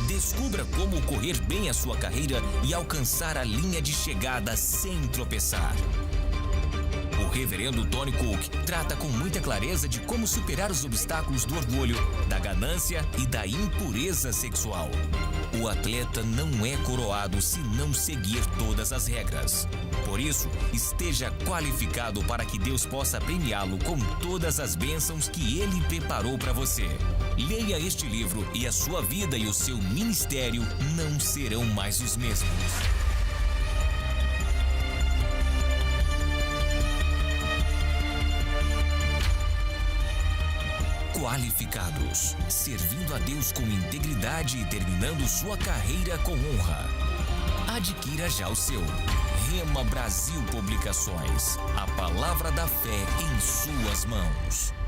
Descubra como correr bem a sua carreira e alcançar a linha de chegada sem tropeçar. O reverendo Tony Cook trata com muita clareza de como superar os obstáculos do orgulho, da ganância e da impureza sexual. O atleta não é coroado se não seguir todas as regras. Por isso, esteja qualificado para que Deus possa premiá-lo com todas as bênçãos que Ele preparou para você. Leia este livro e a sua vida e o seu ministério não serão mais os mesmos. Qualificados, servindo a Deus com integridade e terminando sua carreira com honra. Adquira já o seu. Rema Brasil Publicações. A palavra da fé em suas mãos.